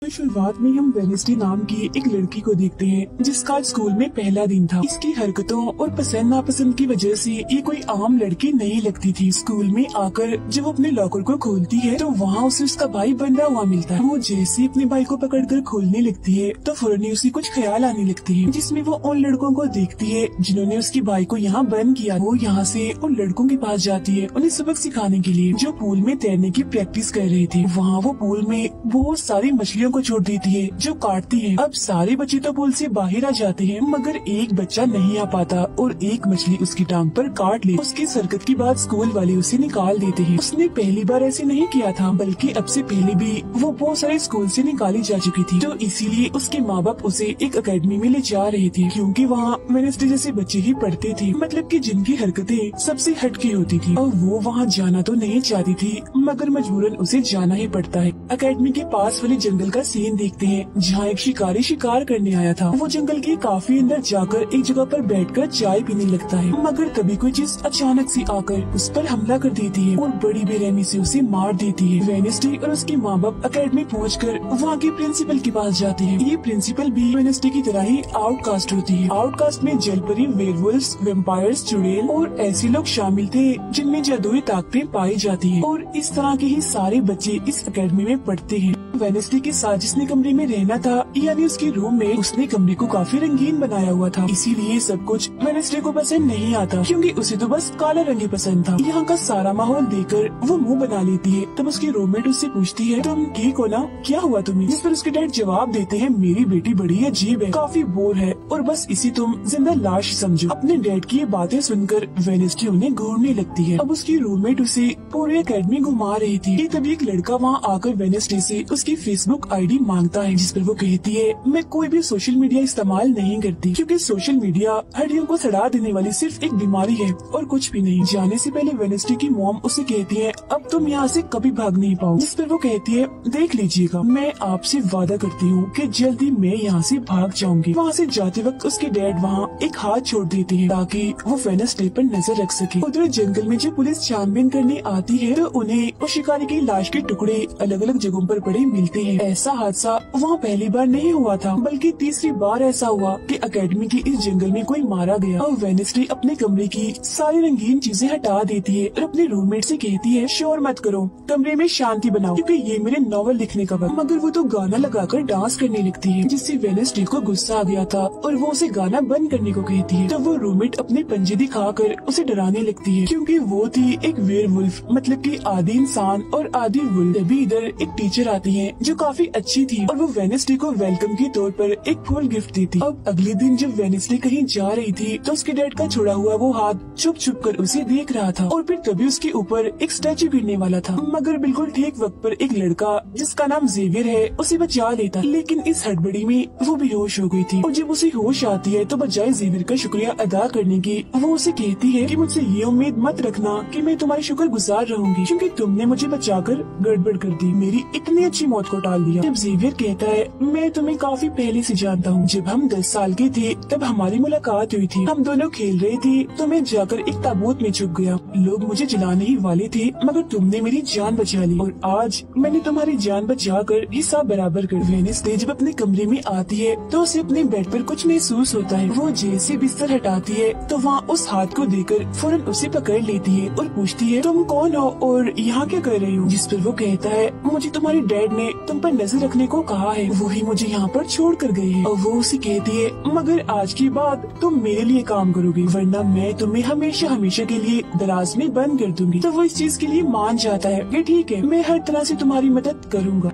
तो शुरुआत में हम वेनेसडे नाम की एक लड़की को देखते हैं जिसका आज स्कूल में पहला दिन था। इसकी हरकतों और पसंद नापसंद की वजह से ये कोई आम लड़की नहीं लगती थी। स्कूल में आकर जब वो अपने लॉकर को खोलती है तो वहाँ उसे उसका भाई बंधा हुआ मिलता है। वो जैसे अपने भाई को पकड़कर खोलने लगती है तो फौरन ही उसे कुछ ख्याल आने लगते हैं, जिसमें वो उन लड़कों को देखती है जिन्होंने उसके भाई को यहाँ बंद किया। वो यहाँ से उन लड़कों के पास जाती है उन्हें सबक सिखाने के लिए, जो पूल में तैरने की प्रैक्टिस कर रहे थे। वहाँ वो पूल में बहुत सारी मछलियों को छोड़ देती है जो काटती है। अब सारे बच्चे तो पूल से बाहर आ जाते हैं मगर एक बच्चा नहीं आ पाता और एक मछली उसकी टांग पर काट ले। उसकी हरकत के बाद स्कूल वाले उसे निकाल देते हैं। उसने पहली बार ऐसे नहीं किया था, बल्कि अब से पहले भी वो बहुत सारे स्कूल से निकाली जा चुकी थी, तो इसीलिए उसके माँ बाप उसे एक अकेडमी में ले जा रहे थे क्योंकि वहाँ वेडनेसडे जैसे बच्चे ही पढ़ते थे, मतलब कि जिनकी हरकतें सबसे हटके होती थी। और वो वहाँ जाना तो नहीं चाहती थी मगर मजबूरन उसे जाना ही पड़ता है। अकेडमी के पास वाले जंगल का सीन देखते हैं जहाँ एक शिकारी शिकार करने आया था। वो जंगल के काफी अंदर जाकर एक जगह पर बैठकर चाय पीने लगता है मगर तभी कोई चीज अचानक से आकर उस पर हमला कर देती है और बड़ी बेरहमी से उसे मार देती है। वेडनेसडे और उसके माँ बाप अकेडमी पहुंचकर वहाँ के प्रिंसिपल के पास जाते हैं। ये प्रिंसिपल भी वेडनेसडे की तरह ही आउटकास्ट होती है। आउटकास्ट में जलपरी, वेयरवुल्व्स, वैम्पायर्स, चुड़ैल और ऐसे लोग शामिल थे जिनमें जादुई ताकतें पाई जाती है और इस तरह के ही सारे बच्चे इस अकेडमी में पढ़ते हैं। वेडनेसडे के साथ जिसने कमरे में रहना था यानी उसके रूम में, उसने कमरे को काफी रंगीन बनाया हुआ था, इसीलिए सब कुछ वेडनेसडे को पसंद नहीं आता क्योंकि उसे तो बस काला रंग ही पसंद था। यहाँ का सारा माहौल देखकर वो मुंह बना लेती है। तब उसकी रूममेट उससे पूछती है, तुम ठीक हो ना, क्या हुआ तुम्हें? जिस पर उसके डैड जवाब देते हैं, मेरी बेटी बड़ी अजीब है, काफी बोर है और बस इसी तुम जिंदा लाश समझो। अपने डैड की ये बातें सुनकर वेडनेसडे उन्हें घूरने लगती है। अब उसकी रूममेट उसे पूरी अकेडमी घुमा रही थी कि तभी एक लड़का वहाँ आकर वेडनेसडे से उसकी फेसबुक आईडी मांगता है, जिस पर वो कहती है, मैं कोई भी सोशल मीडिया इस्तेमाल नहीं करती क्योंकि सोशल मीडिया हड्डियों को सड़ा देने वाली सिर्फ एक बीमारी है और कुछ भी नहीं। जाने से पहले वेडनेसडे की मॉम उसे कहती है, अब तुम यहाँ से कभी भाग नहीं पाओ, जिस पर वो कहती है, देख लीजिएगा, मैं आपसे वादा करती हूँ कि जल्दी मैं यहाँ से भाग जाऊंगी। वहाँ से जाते वक्त उसके डैड वहाँ एक हाथ छोड़ देते हैं ताकि वो वेडनेसडे पर नजर रख सके। उधर जंगल में जब पुलिस छानबीन करने आती है तो उन्हें उस शिकारी की लाश के टुकड़े अलग अलग जगहों पर पड़े मिलते हैं। ऐसा हादसा वहाँ पहली बार नहीं हुआ था बल्कि तीसरी बार ऐसा हुआ कि अकेडमी के इस जंगल में कोई मारा गया। और वेडनेसडे अपने कमरे की सारी रंगीन चीजें हटा देती है और अपने रूममेट से कहती है, शोर मत करो, कमरे में शांति बनाओ क्योंकि ये मेरे नॉवल लिखने का वक्त। मगर वो तो गाना लगाकर डांस करने लगती है, जिससे वेडनेसडे को गुस्सा आ गया था और वो उसे गाना बंद करने को कहती है। तो वो रूममेट अपने पंजे दिखाकर उसे डराने लगती है क्योंकि वो थी एक वेयरवुल्फ, मतलब कि आधी इंसान और आधी वुल्फ। तभी इधर एक टीचर आती है जो काफी अच्छी थी और वो वेडनेसडे को वेलकम के तौर पर एक फूल गिफ्ट देती। अब अगले दिन जब वेडनेसडे कहीं जा रही थी तो उसके डैड का छोड़ा हुआ वो हाथ छुप छुप कर उसे देख रहा था और फिर तभी उसके ऊपर एक स्टैचू गिरने वाला था मगर बिल्कुल ठीक वक्त पर एक लड़का जिसका नाम जेवियर है उसे बचा लेता। लेकिन इस हड़बड़ी में वो बेहोश हो गई थी और जब उसे होश आती है तो बजाय जेवियर का शुक्रिया अदा करने की वो उसे कहती है कि मुझसे ये उम्मीद मत रखना कि मैं तुम्हारी शुक्रगुजार रहूंगी क्योंकि तुमने मुझे बचाकर गड़बड़ कर दी, मेरी इतनी अच्छी मौत को टाल दिया। जब जेवियर कहता है, मैं तुम्हें काफी पहले से जानता हूँ, जब हम 10 साल के थे तब हमारी मुलाकात हुई थी, हम दोनों खेल रहे थे तो मैं जाकर एक ताबूत में छुप गया, लोग मुझे जलाने ही वाले थे मगर तुमने मेरी जान बचा ली और आज मैंने तुम्हारी जान बचाकर हिसाब बराबर कर। वेडनेसडे जब अपने कमरे में आती है तो उसे अपने बेड पर कुछ महसूस होता है। वो जैसे बिस्तर हटाती है तो वहाँ उस हाथ को देखकर फौरन उसे पकड़ लेती है और पूछती है, तुम कौन हो और यहाँ क्या कर रही हो? जिस पर वो कहता है, मुझे तुम्हारे डैड ने तुम पर नजर रखने को कहा है, वही मुझे यहाँ पर छोड़ कर गए हैं। और वो उसे कहती है, मगर आज के बाद तुम मेरे लिए काम करोगे वरना मैं तुम्हें हमेशा हमेशा के लिए दराज में बंद कर दूंगी। तो वो इस चीज के लिए मान जाता है कि ठीक है, मैं हर तरह से तुम्हारी मदद करूँगा।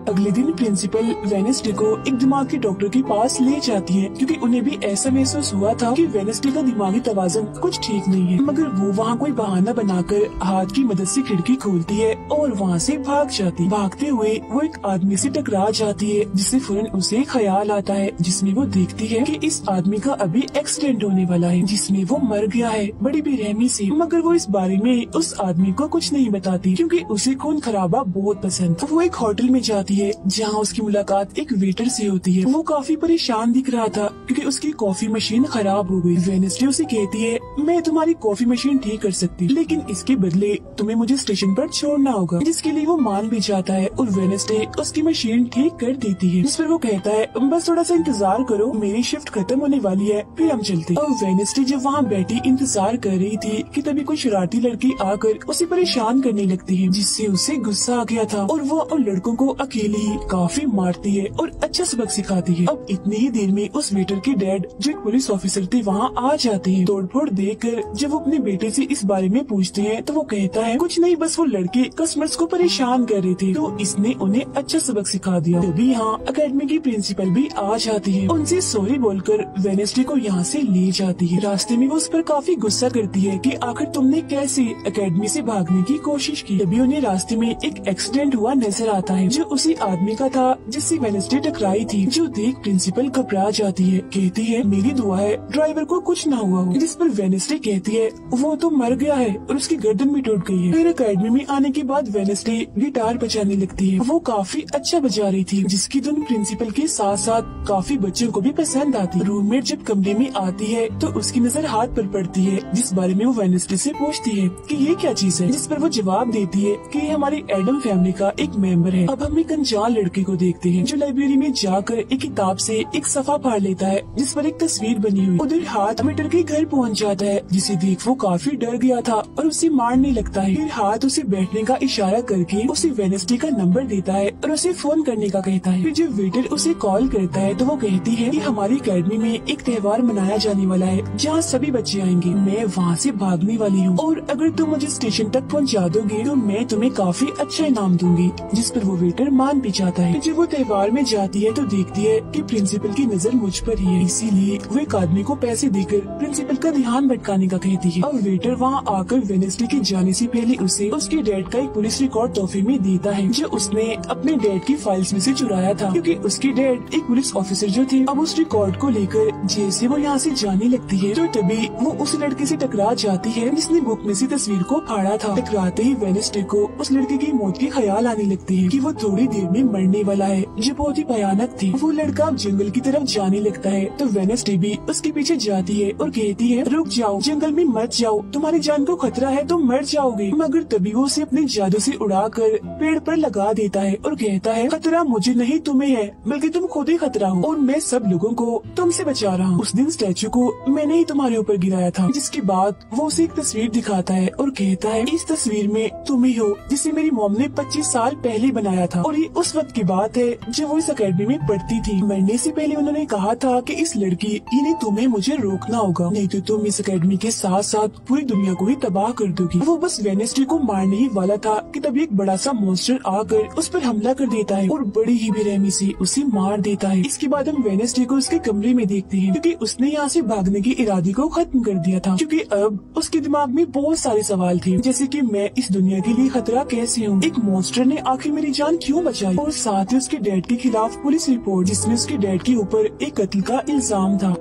अगले दिन प्रिंसिपल वेडनेसडे को एक दिमाग के डॉक्टर के पास ले जाती है क्योंकि उन्हें भी ऐसा महसूस हुआ था कि वेडनेसडे का दिमागी तवाज़ुन कुछ ठीक नहीं है। मगर वो वहाँ कोई बहाना बनाकर हाथ की मदद से खिड़की खोलती है और वहाँ से भाग जाती। भागते हुए वो एक आदमी से टकरा जाती है जिससे फौरन उसे ख्याल आता है, जिसमें वो देखती है कि इस आदमी का अभी एक्सीडेंट होने वाला है जिसमें वो मर गया है बड़ी बेरहमी से। मगर वो इस बारे में उस आदमी को कुछ नहीं बताती क्योंकि उसे खून खराबा बहुत पसंद। वो एक होटल में जाती जाती है जहाँ उसकी मुलाकात एक वेटर से होती है। वो काफी परेशान दिख रहा था क्योंकि उसकी कॉफी मशीन खराब हो गई। वेडनेसडे उसे कहती है, मैं तुम्हारी कॉफी मशीन ठीक कर सकती, लेकिन इसके बदले तुम्हें मुझे स्टेशन पर छोड़ना होगा, जिसके लिए वो मान भी जाता है और वेडनेसडे उसकी मशीन ठीक कर देती है। जिस पर वो कहता है, बस थोड़ा सा इंतजार करो, मेरी शिफ्ट खत्म होने वाली है, फिर हम चलते। और वेडनेसडे जब वहाँ बैठी इंतजार कर रही थी कि तभी कोई शरारती लड़की आकर उसे परेशान करने लगती है, जिससे उसे गुस्सा आ गया था और वो उन लड़कों को अकेले ही काफी मारती है और अच्छा सबक सिखाती है। अब इतनी ही देर में उस वेटर के डैड, जो एक पुलिस ऑफिसर थे, वहाँ आ जाते हैं। तोड़फोड़ देखकर जब वो अपने बेटे से इस बारे में पूछते हैं तो वो कहता है, कुछ नहीं, बस वो लड़के कस्टमर्स को परेशान कर रहे थे, तो इसने उन्हें अच्छा सबक सिखा दिया। तभी यहाँ अकेडमी की प्रिंसिपल भी आ जाती है, उनसे सॉरी बोलकर वेडनेसडे को यहाँ से ले जाती है। रास्ते में वो उस पर काफी गुस्सा करती है कि आखिर तुमने कैसे अकेडमी से भागने की कोशिश की। तभी उन्हें रास्ते में एक एक्सीडेंट हुआ नजर आता है, जो उसी आदमी का था जिससे वेडनेसडे टकराई थी, जो देख प्रिंसिपल घबरा जाती है। कहती है, मेरी दुआ है ड्राइवर को कुछ ना हुआ हो। जिस पर वेडनेसडे कहती है, वो तो मर गया है और उसकी गर्दन भी टूट गई है। फिर अकेडमी में आने के बाद वेडनेसडे गिटार बजाने लगती है। वो काफी अच्छा बजा रही थी, जिसकी धुन प्रिंसिपल के साथ साथ काफी बच्चों को भी पसंद आती। रूममेट जब कमरे में आती है तो उसकी नजर हाथ पर पड़ती है, जिस बारे में वो वेडनेसडे से पूछती है कि ये क्या चीज है, जिस पर वो जवाब देती है कि ये हमारी एडम फैमिली का एक मेंबर है। अब हम एक अनजान लड़के को देखते हैं जो लाइब्रेरी में जाकर एक किताब से एक सफा फाड़ लेता है, जिस पर एक तस्वीर बनी हुई। उधर हाथ वेटर के घर पहुंच जाता है, जिसे देख वो काफी डर गया था और उसे मारने लगता है। फिर हाथ उसे बैठने का इशारा करके उसे वेडनेसडे का नंबर देता है और उसे फोन करने का कहता है। फिर जब वेटर उसे कॉल करता है तो वो कहती है कि हमारी अकेडमी में एक त्योहार मनाया जाने वाला है जहाँ सभी बच्चे आएंगे। मैं वहाँ से भागने वाली हूँ और अगर तुम मुझे स्टेशन तक पहुँचा दोगे तो मैं तुम्हें काफी अच्छा इनाम दूंगी। जिस पर वो वेटर मान भी जाता है। जब वो त्योहार में जाती है तो देखती है कि प्रिंसिपल की नजर मुझ पर ही है, इसीलिए वो एक आदमी को पैसे देकर प्रिंसिपल का ध्यान भटकाने का कहती है। और वेटर वहाँ आकर वेडनेसडे के जाने से पहले उसे उसके डैड का एक पुलिस रिकॉर्ड तोहफे में देता है, जो उसने अपने डैड की फाइल्स में से चुराया था, क्योंकि उसके डैड एक पुलिस ऑफिसर जो थे। अब उस रिकॉर्ड को लेकर जैसे वो यहाँ से जाने लगती है तो तभी वो उस लड़के से टकरा जाती है जिसने बुक में से तस्वीर को फाड़ा था। टकराते ही वेडनेसडे को उस लड़के की मौत के ख्याल आने लगते हैं कि वो थोड़ी देर में मरने वाला है, जो बहुत ही भयानक थी। वो लड़का अब जंगल की तरफ जाने लगता है तो वेडनेसडे भी उसके पीछे जाती है और कहती है, रुक जाओ, जंगल में मत जाओ, तुम्हारी जान को खतरा है, तुम मर जाओगे। मगर तभी वो उसे अपने जादू से उड़ाकर पेड़ पर लगा देता है और कहता है, खतरा मुझे नहीं तुम्हें है, बल्कि तुम खुद ही खतरा हो और मैं सब लोगों को तुमसे बचा रहा हूँ। उस दिन स्टैचू को मैंने ही तुम्हारे ऊपर गिराया था। जिसके बाद वो उसे एक तस्वीर दिखाता है और कहता है, इस तस्वीर में तुम ही हो जिसे मेरी मॉम ने 25 साल पहले बनाया था और ये उस वक्त की बात है जब वो इस अकेडमी में पढ़ती थी। मरने से पहले उन्होंने कहा था कि इस लड़की इन्हें तुम्हें मुझे रोकना होगा, नहीं तो तुम इस अकेडमी के साथ साथ पूरी दुनिया को ही तबाह कर दोगी। वो बस वेडनेसडे को मारने ही वाला था कि तभी एक बड़ा सा मॉन्स्टर आकर उस पर हमला कर देता है और बड़ी ही बेरहमी से उसे मार देता है। इसके बाद हम वेडनेसडे को उसके कमरे में देखते हैं, क्योंकि उसने यहाँ से भागने के इरादे को खत्म कर दिया था, क्योंकि अब उसके दिमाग में बहुत सारे सवाल थे, जैसे कि मैं इस दुनिया के लिए खतरा कैसे हूँ, एक मॉन्स्टर ने आखिर मेरी जान क्यों बचाई, और साथ ही उसके डैड के खिलाफ पुलिस रिपोर्ट जिसमें उसके डैड के ऊपर एक कत्ल का इल्जाम था।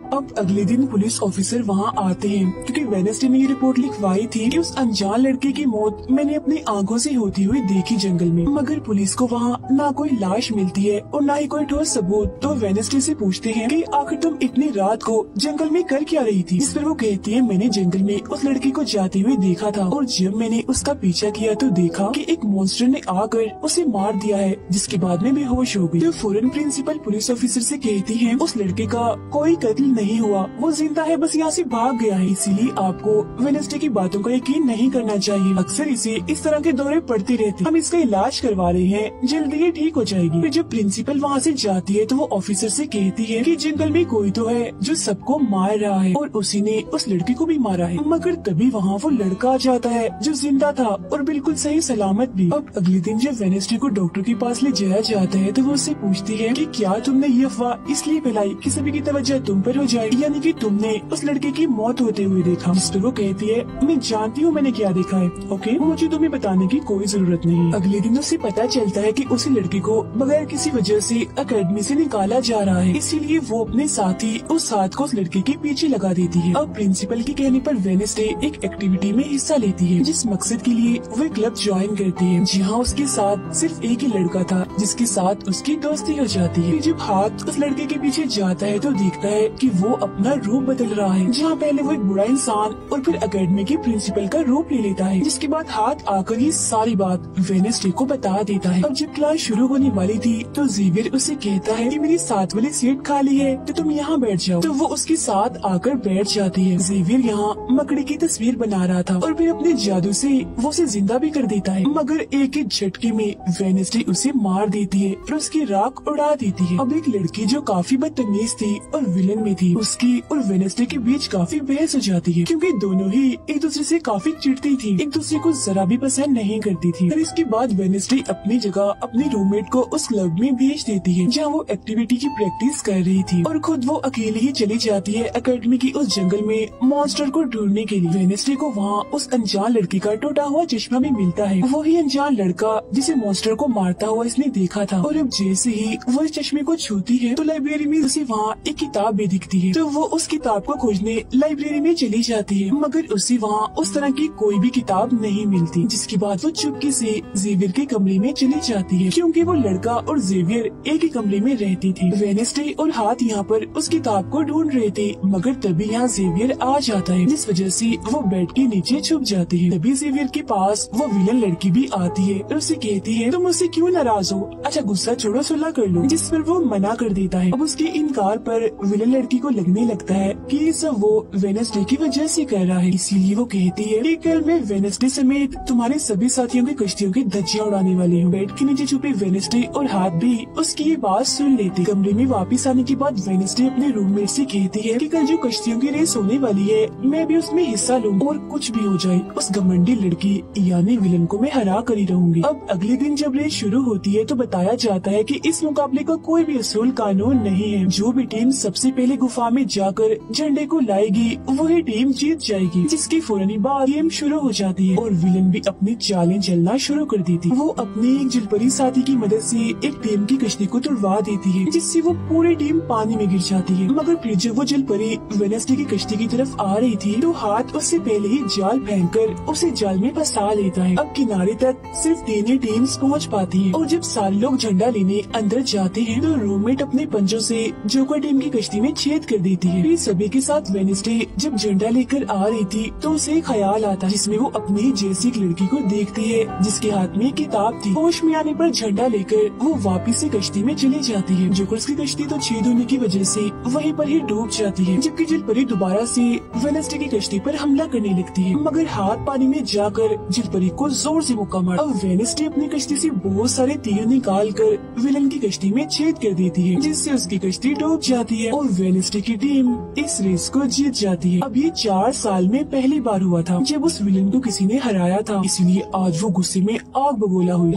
अब अगले दिन पुलिस ऑफिसर वहाँ आते हैं, क्योंकि वेडनेसडे ने ये रिपोर्ट लिखवाई थी कि उस अनजान लड़के की मौत मैंने अपनी आंखों से होती हुई देखी जंगल में। मगर पुलिस को वहाँ ना कोई लाश मिलती है और ना ही कोई ठोस सबूत। तो वेडनेसडे से पूछते हैं कि आखिर तुम इतनी रात को जंगल में कर क्या रही थी, जिस पर वो कहती है, मैंने जंगल में उस लड़की को जाते हुए देखा था और जब मैंने उसका पीछा किया तो देखा कि एक मॉन्स्टर ने आकर उसे मार दिया है, जिसके बाद में बेहोश हो गई। तो फौरन प्रिंसिपल पुलिस ऑफिसर से कहती है, उस लड़के का कोई कत्ल नहीं हुआ, वो जिंदा है, बस यहाँ से भाग गया है, इसीलिए आपको वेडनेसडे की बातों का यकीन नहीं करना चाहिए। अक्सर इसे इस तरह के दौरे पड़ते रहते, हम इसका इलाज करवा रहे हैं, जल्दी ये ठीक हो जाएगी। फिर जब प्रिंसिपल वहाँ से जाती है तो वो ऑफिसर से कहती है कि जंगल में कोई तो है जो सबको मार रहा है और उसी ने उस लड़की को भी मारा है। मगर तभी वहाँ वो लड़का आ जाता है जो जिंदा था और बिल्कुल सही सलामत भी। अब अगले दिन जब वेडनेसडे को डॉक्टर के पास ले जाया जाता है तो वो उससे पूछती है कि क्या तुमने ये अफवाह इसलिए फैलाई कि सभी की तवज्जो तुम पर हो जाए है, यानी कि तुमने उस लड़के की मौत होते हुए देखा। जिस पर वो कहती है, मैं जानती हूँ मैंने क्या देखा है, ओके, मुझे तुम्हें बताने की कोई जरूरत नहीं। अगले दिन उसे पता चलता है कि उसी लड़के को बगैर किसी वजह से एकेडमी से निकाला जा रहा है, इसीलिए वो अपने साथी उस साथ को उस लड़के के पीछे लगा देती है। अब प्रिंसिपल के कहने पर वेडनेसडे एक एक्टिविटी में हिस्सा लेती है, जिस मकसद के लिए वो क्लब ज्वाइन करती है, जहाँ उसके साथ सिर्फ एक ही लड़का था जिसके साथ उसकी दोस्ती हो जाती है। जब हाथ उस लड़के के पीछे जाता है तो देखता है कि वो अपना रूप बदल रहा है, जहाँ पहले वो एक बुरा इंसान और फिर एकेडमी के प्रिंसिपल का रूप ले लेता है, जिसके बाद हाथ आकर ये सारी बात वेडनेसडे को बता देता है। अब जब क्लास शुरू होने वाली थी तो जेवियर उसे कहता है कि मेरी साथ वाली सीट खाली है तो तुम यहाँ बैठ जाओ, तो वो उसके साथ आकर बैठ जाती है। जेवियर यहाँ मकड़ी की तस्वीर बना रहा था और फिर अपने जादू से वो उसे जिंदा भी कर देता है, मगर एक ही झटके में वेडनेसडे उसे मार देती है और उसकी राख उड़ा देती है। अब एक लड़की जो काफी बदतमीज थी और विलन में थी, उसकी और वेडनेसडे के बीच काफी बहस हो जाती है, क्योंकि दोनों ही एक दूसरे से काफी चिढ़ती थी, एक दूसरे को जरा भी पसंद नहीं करती थी। और इसके बाद वेडनेसडे अपनी जगह अपने रूममेट को उस क्लब में भेज देती है, जहाँ वो एक्टिविटी की प्रैक्टिस कर रही थी, और खुद वो अकेली ही चली जाती है एकेडमी की उस जंगल में मॉन्स्टर को ढूंढने के लिए। वेडनेसडे को वहाँ उस अनजान लड़की का टूटा हुआ चश्मा भी मिलता है, वही अनजान लड़का जिसे मॉन्स्टर को मारता हुआ इसने देखा था। और अब जैसे ही वो इस चश्मे को छूती है तो लाइब्रेरी में उसे वहाँ एक किताब भी दिखती है, तो वो उस किताब को खोजने लाइब्रेरी में चली जाती है, मगर उसे वहाँ उस तरह की कोई भी किताब नहीं मिलती, जिसके बाद वो चुपके से जेवियर के कमरे में चली जाती है, क्योंकि वो लड़का और जेवियर एक ही कमरे में रहती थी। वेडनेसडे और हाथ यहाँ पर उस किताब को ढूंढ रहे थे, मगर तभी यहाँ जेवियर आ जाता है, जिस वजह से वो बेड के नीचे छुप जाती है। तभी जेवियर के पास वो विलन लड़की भी आती है और उसे कहती है, तुम मुझसे क्यों नाराज हो, अच्छा गुस्सा छोड़ो, सुलह कर लो, जिस पर वो मना कर देता है। अब उसके इनकार पर विलन लड़की को लगने लगता है कि ये सब वो वेडनेसडे की वजह से कर रहा है, इसीलिए वो कहती है कि कल मैं वेडनेसडे समेत तुम्हारे सभी साथियों की कश्तियों की धज्जियां उड़ाने वाली हूँ। बेड के नीचे छुपे वेडनेसडे और हाथ भी उसकी ये बात सुन लेती। कमरे में वापस आने के बाद वेडनेसडे अपने रूममेट से कहती है कि कल जो कश्तियों की रेस होने वाली है मैं भी उसमें हिस्सा लूँ, और कुछ भी हो जाए उस घमंडी लड़की यानी विलन को मैं हरा कर ही रहूंगी। अब अगले दिन जब रेस शुरू होती है तो बताया जाता है कि इस मुकाबले का कोई भी असूल कानून नहीं है, जो भी टीम सबसे पहले गुफा में जाकर झंडे को लाएगी वही टीम जीत जाएगी, जिसके फौरन बाद गेम शुरू हो जाती है और विलन भी अपनी चालें चलना शुरू कर देती। वो अपने एक जलपरी साथी की मदद से एक टीम की कश्ती को तुड़वा देती है, जिससे वो पूरी टीम पानी में गिर जाती है, मगर फिर जब वो जलपरी वेडनेसडे की कश्ती की तरफ आ रही थी तो हाथ उससे पहले ही जाल फेंककर उसे जाल में फंसा लेता है। अब किनारे तक सिर्फ 3 ही टीम्स पहुंच पाती है, और जब सारे लोग झंडा लेने अंदर जाते हैं तो रूममेट अपने पंजों से जोकर टीम की कश्ती में छेद कर देती है। फिर सभी के साथ वेडनेसडे जब झंडा लेकर आ रही थी तो उसे एक ख्याल आता है, जिसमें वो अपनी जैसी एक लड़की को देखती है जिसके हाथ में एक किताब थी। होश में आने पर झंडा लेकर वो वापस से कश्ती में चली जाती है। जोकर्स की कश्ती तो छेद होने की वजह से वहीं पर ही डूब जाती है, जबकि जलपरी दोबारा से वेडनेसडे की कश्ती पर हमला करने लगती है, मगर हाथ पानी में जाकर जलपरी को जोर से मुक्का मार। अब वेडनेसडे अपनी कश्ती से बहुत सारे तीर निकाल कर विलन की कश्ती में छेद कर देती है, जिससे उसकी कश्ती डूब जाती है और वेडनेसडे की टीम इस रेस को जीत जाती है। अब ये 4 साल में पहली बार हुआ था जब उस विलन को किसी ने हराया था, इसलिए आज वो गुस्से में आग बगोला हुई।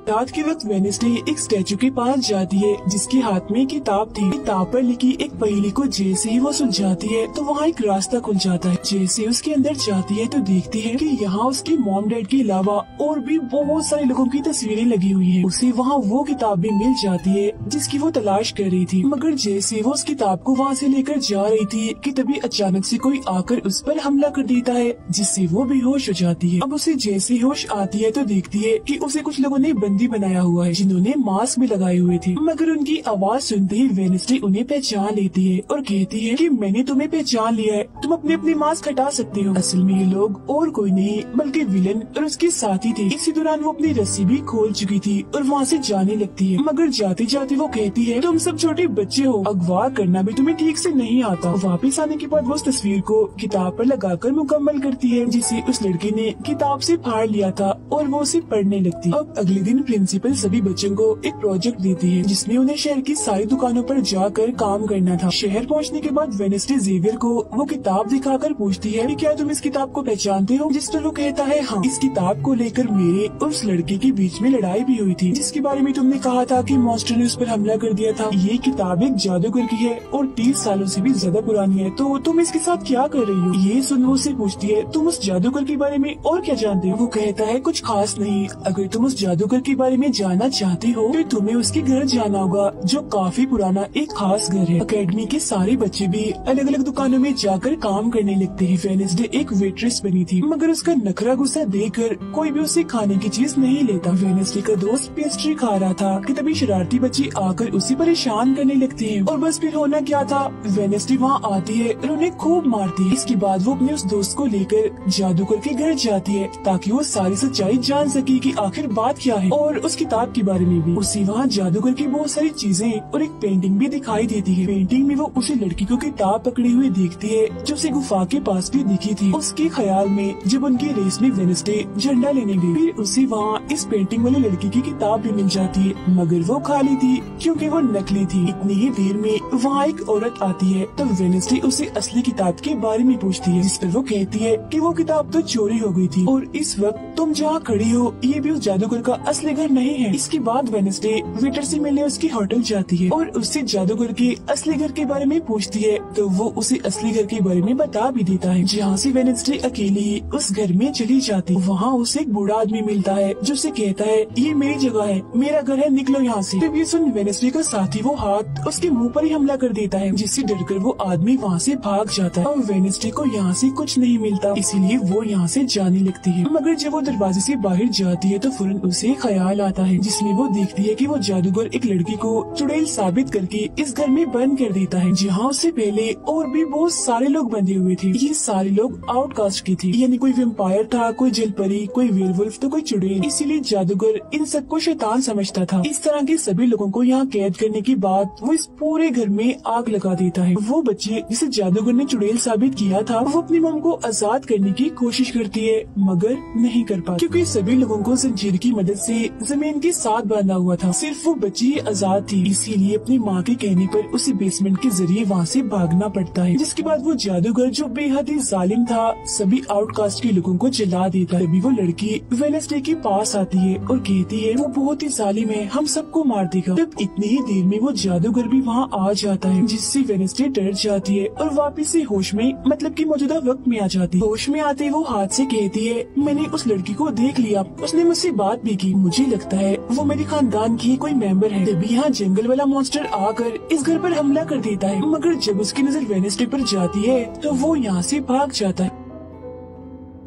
रात के वक्त वेडनेसडे एक स्टैचू के पास जाती है जिसके हाथ में किताब थी। किताब पर लिखी एक पहेली को जैसे ही वो सुलझाती है तो वहाँ एक रास्ता खुल जाता है। जैसे उसके अंदर जाती है तो देखती है कि यहाँ उसके मॉम डैड के अलावा और भी बहुत सारे लोगों की तस्वीरें लगी हुई है। उसे वहाँ वो किताब भी मिल जाती है जिसकी वो तलाश कर रही थी, मगर जैसे वो उस किताब को वहाँ से लेकर जा रही थी कि तभी अचानक से कोई आकर उस पर हमला कर देता है, जिससे वो बेहोश हो जाती है। अब उसे जैसे होश आती है तो देखती है कि उसे कुछ लोगों ने बंदी बनाया हुआ है, जिन्होंने मास्क भी लगाए हुए थे, मगर उनकी आवाज सुनते ही वेडनेसडे उन्हें पहचान लेती है और कहती है कि मैंने तुम्हें पहचान लिया है, तुम अपने अपने मास्क हटा सकते हो। असल में ये लोग और कोई नहीं बल्कि विलन और उसके साथी थे। इसी दौरान वो अपनी रस्सी भी खोल चुकी थी और वहाँ से जाने लगती है, मगर जाते जाते वो कहती है तुम सब छोटे बच्चे हो, अगवा करना भी तुम्हें ठीक से नहीं आता। वापिस आने के बाद वो उस तस्वीर को किताब पर लगाकर मुकम्मल करती है जिसे उस लड़की ने किताब से फाड़ लिया था और वो उसे पढ़ने लगती। अब अगले दिन प्रिंसिपल सभी बच्चों को एक प्रोजेक्ट देती है जिसमें उन्हें शहर की सारी दुकानों पर जाकर काम करना था। शहर पहुंचने के बाद वेडनेसडे जेवियर को वो किताब दिखाकर पूछती है कि क्या तुम इस किताब को पहचानते हो, जिस पर वो कहता है हाँ। इस किताब को लेकर मेरे और उस लड़के के बीच में लड़ाई भी हुई थी जिसके बारे में तुमने कहा था कि मॉन्स्टर ने उस पर हमला कर दिया था। ये किताब एक जादूगर की है और 30 सालों से भी ज्यादा पुरानी है, तो तुम इसके साथ क्या कर रही हो। ये सुन वो उससे पूछती है तुम उस जादूगर के बारे में और क्या जानते हो। वो कहता है कुछ खास नहीं, अगर तुम उस जादूगर के बारे में जानना चाहती हो तो तुम्हें उसके घर जाना होगा जो काफी पुराना एक खास घर है। अकेडमी के सारे बच्चे भी अलग अलग दुकानों में जाकर काम करने लगते हैं। वेडनेसडे एक वेट्रेस बनी थी मगर उसका नखरा गुस्सा देखकर कोई भी उसे खाने की चीज नहीं लेता। वेडनेसडे का दोस्त पेस्ट्री खा रहा था कि तभी शरारती बच्चे आकर उसे परेशान करने लगते हैं और बस फिर होना क्या था, वेडनेसडे वहाँ आती है और उन्हें खूब मारती है। इसके बाद वो अपने उस दोस्त को लेकर जादूगर के घर जाती है ताकि वो सारी सच्चाई जान सके कि आखिर बात क्या है और उस किताब के बारे में भी। उसी वहाँ जादूगर की बहुत सारी चीजें और एक पेंटिंग भी दिखाई देती है। पेंटिंग में वो उसी लड़की को किताब पकड़ी हुई देखती है जो उसे गुफा के पास भी दिखी थी। उसके ख्याल में जब उनकी रेस में वेडनेसडे झंडा लेने गई, फिर उसी वहाँ इस पेंटिंग वाली लड़की की किताब भी मिल जाती है मगर वो खाली थी क्योंकि वो नकली थी। इतनी ही देर में वहाँ एक औरत आती है तो वेडनेसडे उसे असली किताब के बारे में पूछती है जिस पर वो कहती है कि वो किताब तो चोरी हो गई थी और इस वक्त तुम जहाँ खड़ी हो ये भी उस जादूगर का असली घर नहीं है। इसके बाद वेडनेसडे वेटर से मिलने उसकी होटल जाती है और उससे जादूगर के असली घर के बारे में पूछती है तो वो उसे असली घर के बारे में बता भी देता है। जहाँ से वेडनेसडे अकेली ही उस घर में चली जाती, वहाँ उसे एक बूढ़ा आदमी मिलता है जो उसे कहता है ये मेरी जगह है, मेरा घर है, निकलो यहाँ से। तब ये सुन वेडनेसडे का साथी वो हाथ उसके मुंह पर ही हमला कर देता है जिससे डरकर वो आदमी वहाँ से भाग जाता है और वेडनेसडे को यहाँ से कुछ नहीं मिलता इसीलिए वो यहाँ से जाने लगती है। मगर जब वो दरवाजे से बाहर जाती है तो फौरन उसे ख्याल आता है जिसमें वो देखती है कि वो जादूगर एक लड़की को चुड़ैल साबित करके इस घर में बंद कर देता है जहाँ उससे पहले और भी बहुत सारे लोग बंधे हुए थे। ये सारे लोग आउटकास्ट की थी, यानी कोई वेम्पायर था, कोई जलपरी, कोई वेयरवुल्फ तो कोई चुड़ैल। इसीलिए जादूगर इन सबको शैतान समझता था। इस तरह के सभी लोगों को यहाँ कैद करने के बाद वो इस पूरे घर में आग लगा देता है। वो बच्चे जिसे जादूगर ने चुड़ैल साबित किया था वो अपनी मॉम को आजाद करने की कोशिश करती है मगर नहीं कर पाती क्योंकि सभी लोगों को जंजीर की मदद से जमीन के साथ बांधा हुआ था। सिर्फ वो बच्ची ही आजाद थी, इसीलिए अपनी माँ के कहने पर उसे बेसमेंट के जरिए वहाँ से भागना पड़ता है। जिसके बाद वो जादूगर जो बेहद ही जालिम था सभी आउटकास्ट के लोगों को जला देता है। तभी वो लड़की वेडनेसडे के पास आती है और कहती है वो बहुत ही जालिम है, हम सबको मार देगा। तब इतनी ही देर में वो जादूगर भी वहाँ आ जाता है जिससे वेडनेसडे डर जाती है और वापिस से होश में मतलब कि मौजूदा वक्त में आ जाती है। होश में आते वो हाथ से कहती है मैंने उस लड़की को देख लिया, उसने मुझसे बात भी की, मुझे लगता है वो मेरे खानदान की कोई मेंबर है। तभी यहाँ जंगल वाला मॉन्स्टर आकर इस घर पर हमला कर देता है मगर जब उसकी नजर वेडनेसडे पर जाती है तो वो यहाँ से भाग जाता है।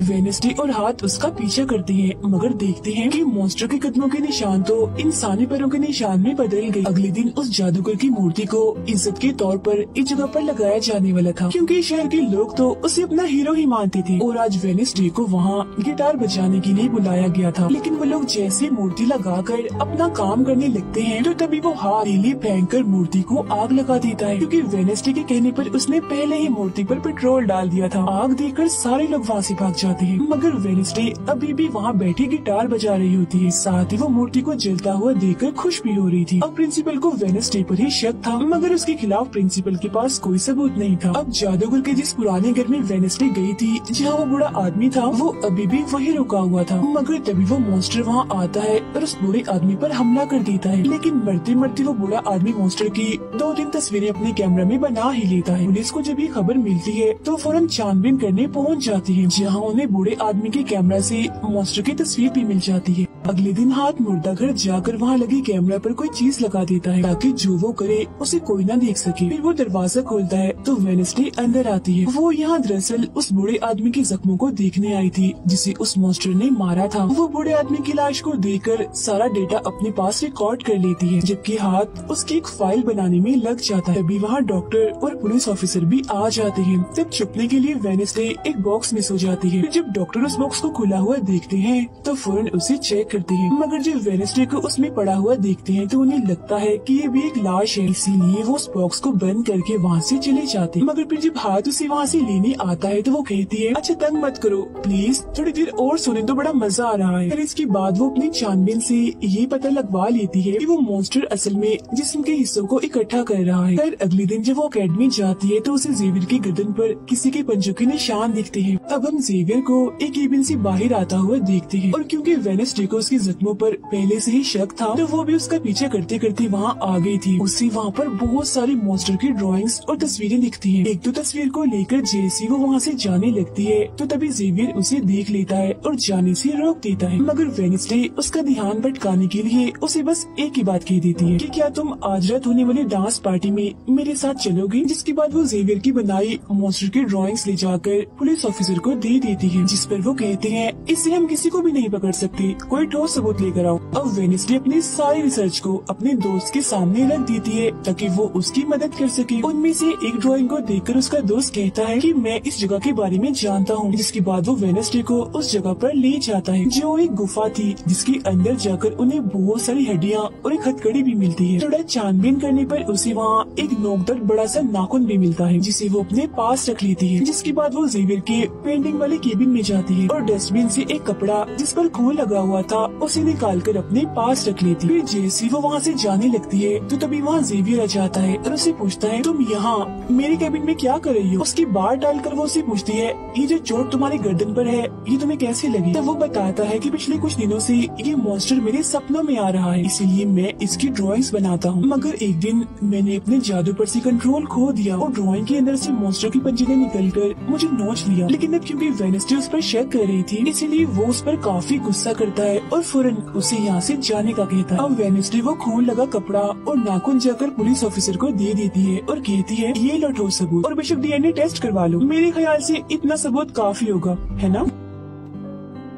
वेडनेसडे और हाथ उसका पीछा करते हैं मगर देखते हैं कि मॉन्स्टर के कदमों के निशान तो इंसानी पैरों के निशान में बदल गए। अगले दिन उस जादूगर की मूर्ति को इज्जत के तौर पर इस जगह पर लगाया जाने वाला था क्योंकि शहर के लोग तो उसे अपना हीरो ही मानते थे और आज वेडनेसडे को वहाँ गिटार बजाने के लिए बुलाया गया था। लेकिन वो लोग जैसे मूर्ति लगाकर अपना काम करने लगते हैं तो तभी वो हाथ पीली फेंककर मूर्ति को आग लगा देता है क्योंकि वेडनेसडे के कहने पर उसने पहले ही मूर्ति पर पेट्रोल डाल दिया था। आग देखकर सारे लोग वहाँ से भाग जाते हैं मगर वेडनेसडे अभी भी वहाँ बैठी गिटार बजा रही होती है। साथ ही वो मूर्ति को जलता हुआ देखकर खुश भी हो रही थी। अब प्रिंसिपल को वेडनेसडे पर ही शक था मगर उसके खिलाफ प्रिंसिपल के पास कोई सबूत नहीं था। अब जादूगर के जिस पुराने घर में वेडनेसडे गई थी जहाँ वो बूढ़ा आदमी था वो अभी भी वही रुका हुआ था मगर तभी वो मॉन्स्टर वहाँ आता है और उस बूढ़े आदमी पर हमला कर देता है। लेकिन मरते मरते वो बूढ़ा आदमी मॉन्स्टर की 2-3 तस्वीरें अपने कैमरा में बना ही लेता है। पुलिस को जब ये खबर मिलती है तो फौरन छानबीन करने पहुँच जाती है जहाँ उन्हें बूढ़े आदमी के कैमरा से मॉन्स्टर की तस्वीर भी मिल जाती है। अगले दिन हाथ मुर्दा घर जाकर वहाँ लगे कैमरा पर कोई चीज लगा देता है ताकि जो वो करे उसे कोई ना देख सके। फिर वो दरवाजा खोलता है तो वेडनेसडे अंदर आती है। वो यहाँ दरअसल उस बूढ़े आदमी के जख्मों को देखने आई थी जिसे उस मॉन्स्टर ने मारा था। वो बूढ़े आदमी की लाश को देखकर सारा डेटा अपने पास रिकॉर्ड कर लेती है जबकि हाथ उसकी एक फाइल बनाने में लग जाता है। तभी वहाँ डॉक्टर और पुलिस ऑफिसर भी आ जाते हैं। तब छुपने के लिए वेडनेसडे एक बॉक्स मिस हो जाती है। जब डॉक्टर उस बॉक्स को खुला हुआ देखते हैं तो फौरन उसे चेक करते हैं, मगर जब वेडनेसडे को उसमें पड़ा हुआ देखते हैं तो उन्हें लगता है कि ये भी एक लाश है, इसीलिए वो उस बॉक्स को बंद करके वहाँ से चले जाते हैं। मगर फिर जब हाथ उसे वहाँ से लेने आता है तो वो कहती है, अच्छा तंग मत करो प्लीज, थोड़ी देर और सुने तो बड़ा मजा आ रहा है। फिर इसके बाद वो अपनी छानबीन से ये पता लगवा लेती है कि वो मॉन्स्टर असल में जिस्म के हिस्सों को इकट्ठा कर रहा है। फिर अगले दिन जब वो अकेडमी जाती है तो उसे जेवियर की गर्दन पर किसी के पंजों के निशान दिखते हैं। अब हम जेवियर को एक केबिन से बाहर आता हुआ देखते हैं और क्योंकि वेडनेसडे को उसके जख्मों पर पहले से ही शक था तो वो भी उसका पीछे करते करते वहाँ आ गई थी। उसे वहाँ पर बहुत सारी मॉन्स्टर की ड्राइंग्स और तस्वीरें दिखती हैं। एक तो तस्वीर को लेकर जैसी वो वहाँ से जाने लगती है तो तभी जेवियर उसे देख लेता है और जाने से रोक देता है, मगर वेडनेसडे उसका ध्यान भटकाने के लिए उसे बस एक ही बात कह देती है कि क्या तुम आज रात होने वाली डांस पार्टी में मेरे साथ चलोगे। जिसके बाद वो जेवियर की बनाई मॉन्स्टर की ड्राइंग्स ले जाकर पुलिस ऑफिसर को दे देती है, जिस पर वो कहते हैं इससे हम किसी को भी नहीं पकड़ सकते, कोई ठोस सबूत लेकर आओ। अब वेडनेसडे अपनी सारी रिसर्च को अपने दोस्त के सामने रख देती है ताकि वो उसकी मदद कर सके। उनमें से एक ड्राइंग को देखकर उसका दोस्त कहता है कि मैं इस जगह के बारे में जानता हूँ। जिसके बाद वो वेडनेसडे को उस जगह पर ले जाता है जो एक गुफा थी, जिसके अंदर जाकर उन्हें बहुत सारी हड्डियाँ और एक हथकड़ी भी मिलती है। थोड़ा छानबीन करने पर उसे वहाँ एक नोकदार बड़ा सा नाखून भी मिलता है, जिसे वो अपने पास रख लेती है। जिसके बाद वो जेवियर के पेंटिंग वाले केबिन में जाती है और डस्टबिन से एक कपड़ा जिस पर खून लगा हुआ था उसे निकाल कर अपने पास रख लेती है। फिर जैसे वो वहाँ से जाने लगती है तो तभी वहाँ जेवियर आ जाता है और उसे पूछता है तुम यहाँ मेरे केबिन में क्या कर रही हो। उसकी बात डालकर वो उसे पूछती है ये जो चोट तुम्हारी गर्दन पर है ये तुम्हें कैसे लगी। तो वो बताता है कि पिछले कुछ दिनों से ये मॉन्स्टर मेरे सपनों में आ रहा है, इसीलिए मैं इसकी ड्राइंग्स बनाता हूँ। मगर एक दिन मैंने अपने जादू पर से कंट्रोल खो दिया और ड्राइंग के अंदर से मॉन्स्टर की पंजे ने निकलकर मुझे नोच लिया। लेकिन अब क्योंकि वेडनेसडे उस पर शक कर रही थी इसीलिए वो उस पर काफी गुस्सा करता है और फौरन उसे यहाँ से जाने का कहता है। अब वेडनेसडे वो खून लगा कपड़ा और नाखून जाकर पुलिस ऑफिसर को दे देती है और कहती है ये लो ठोस सबूत और बेशक डीएनए टेस्ट करवा लो, मेरे ख्याल से इतना सबूत काफी होगा, है ना।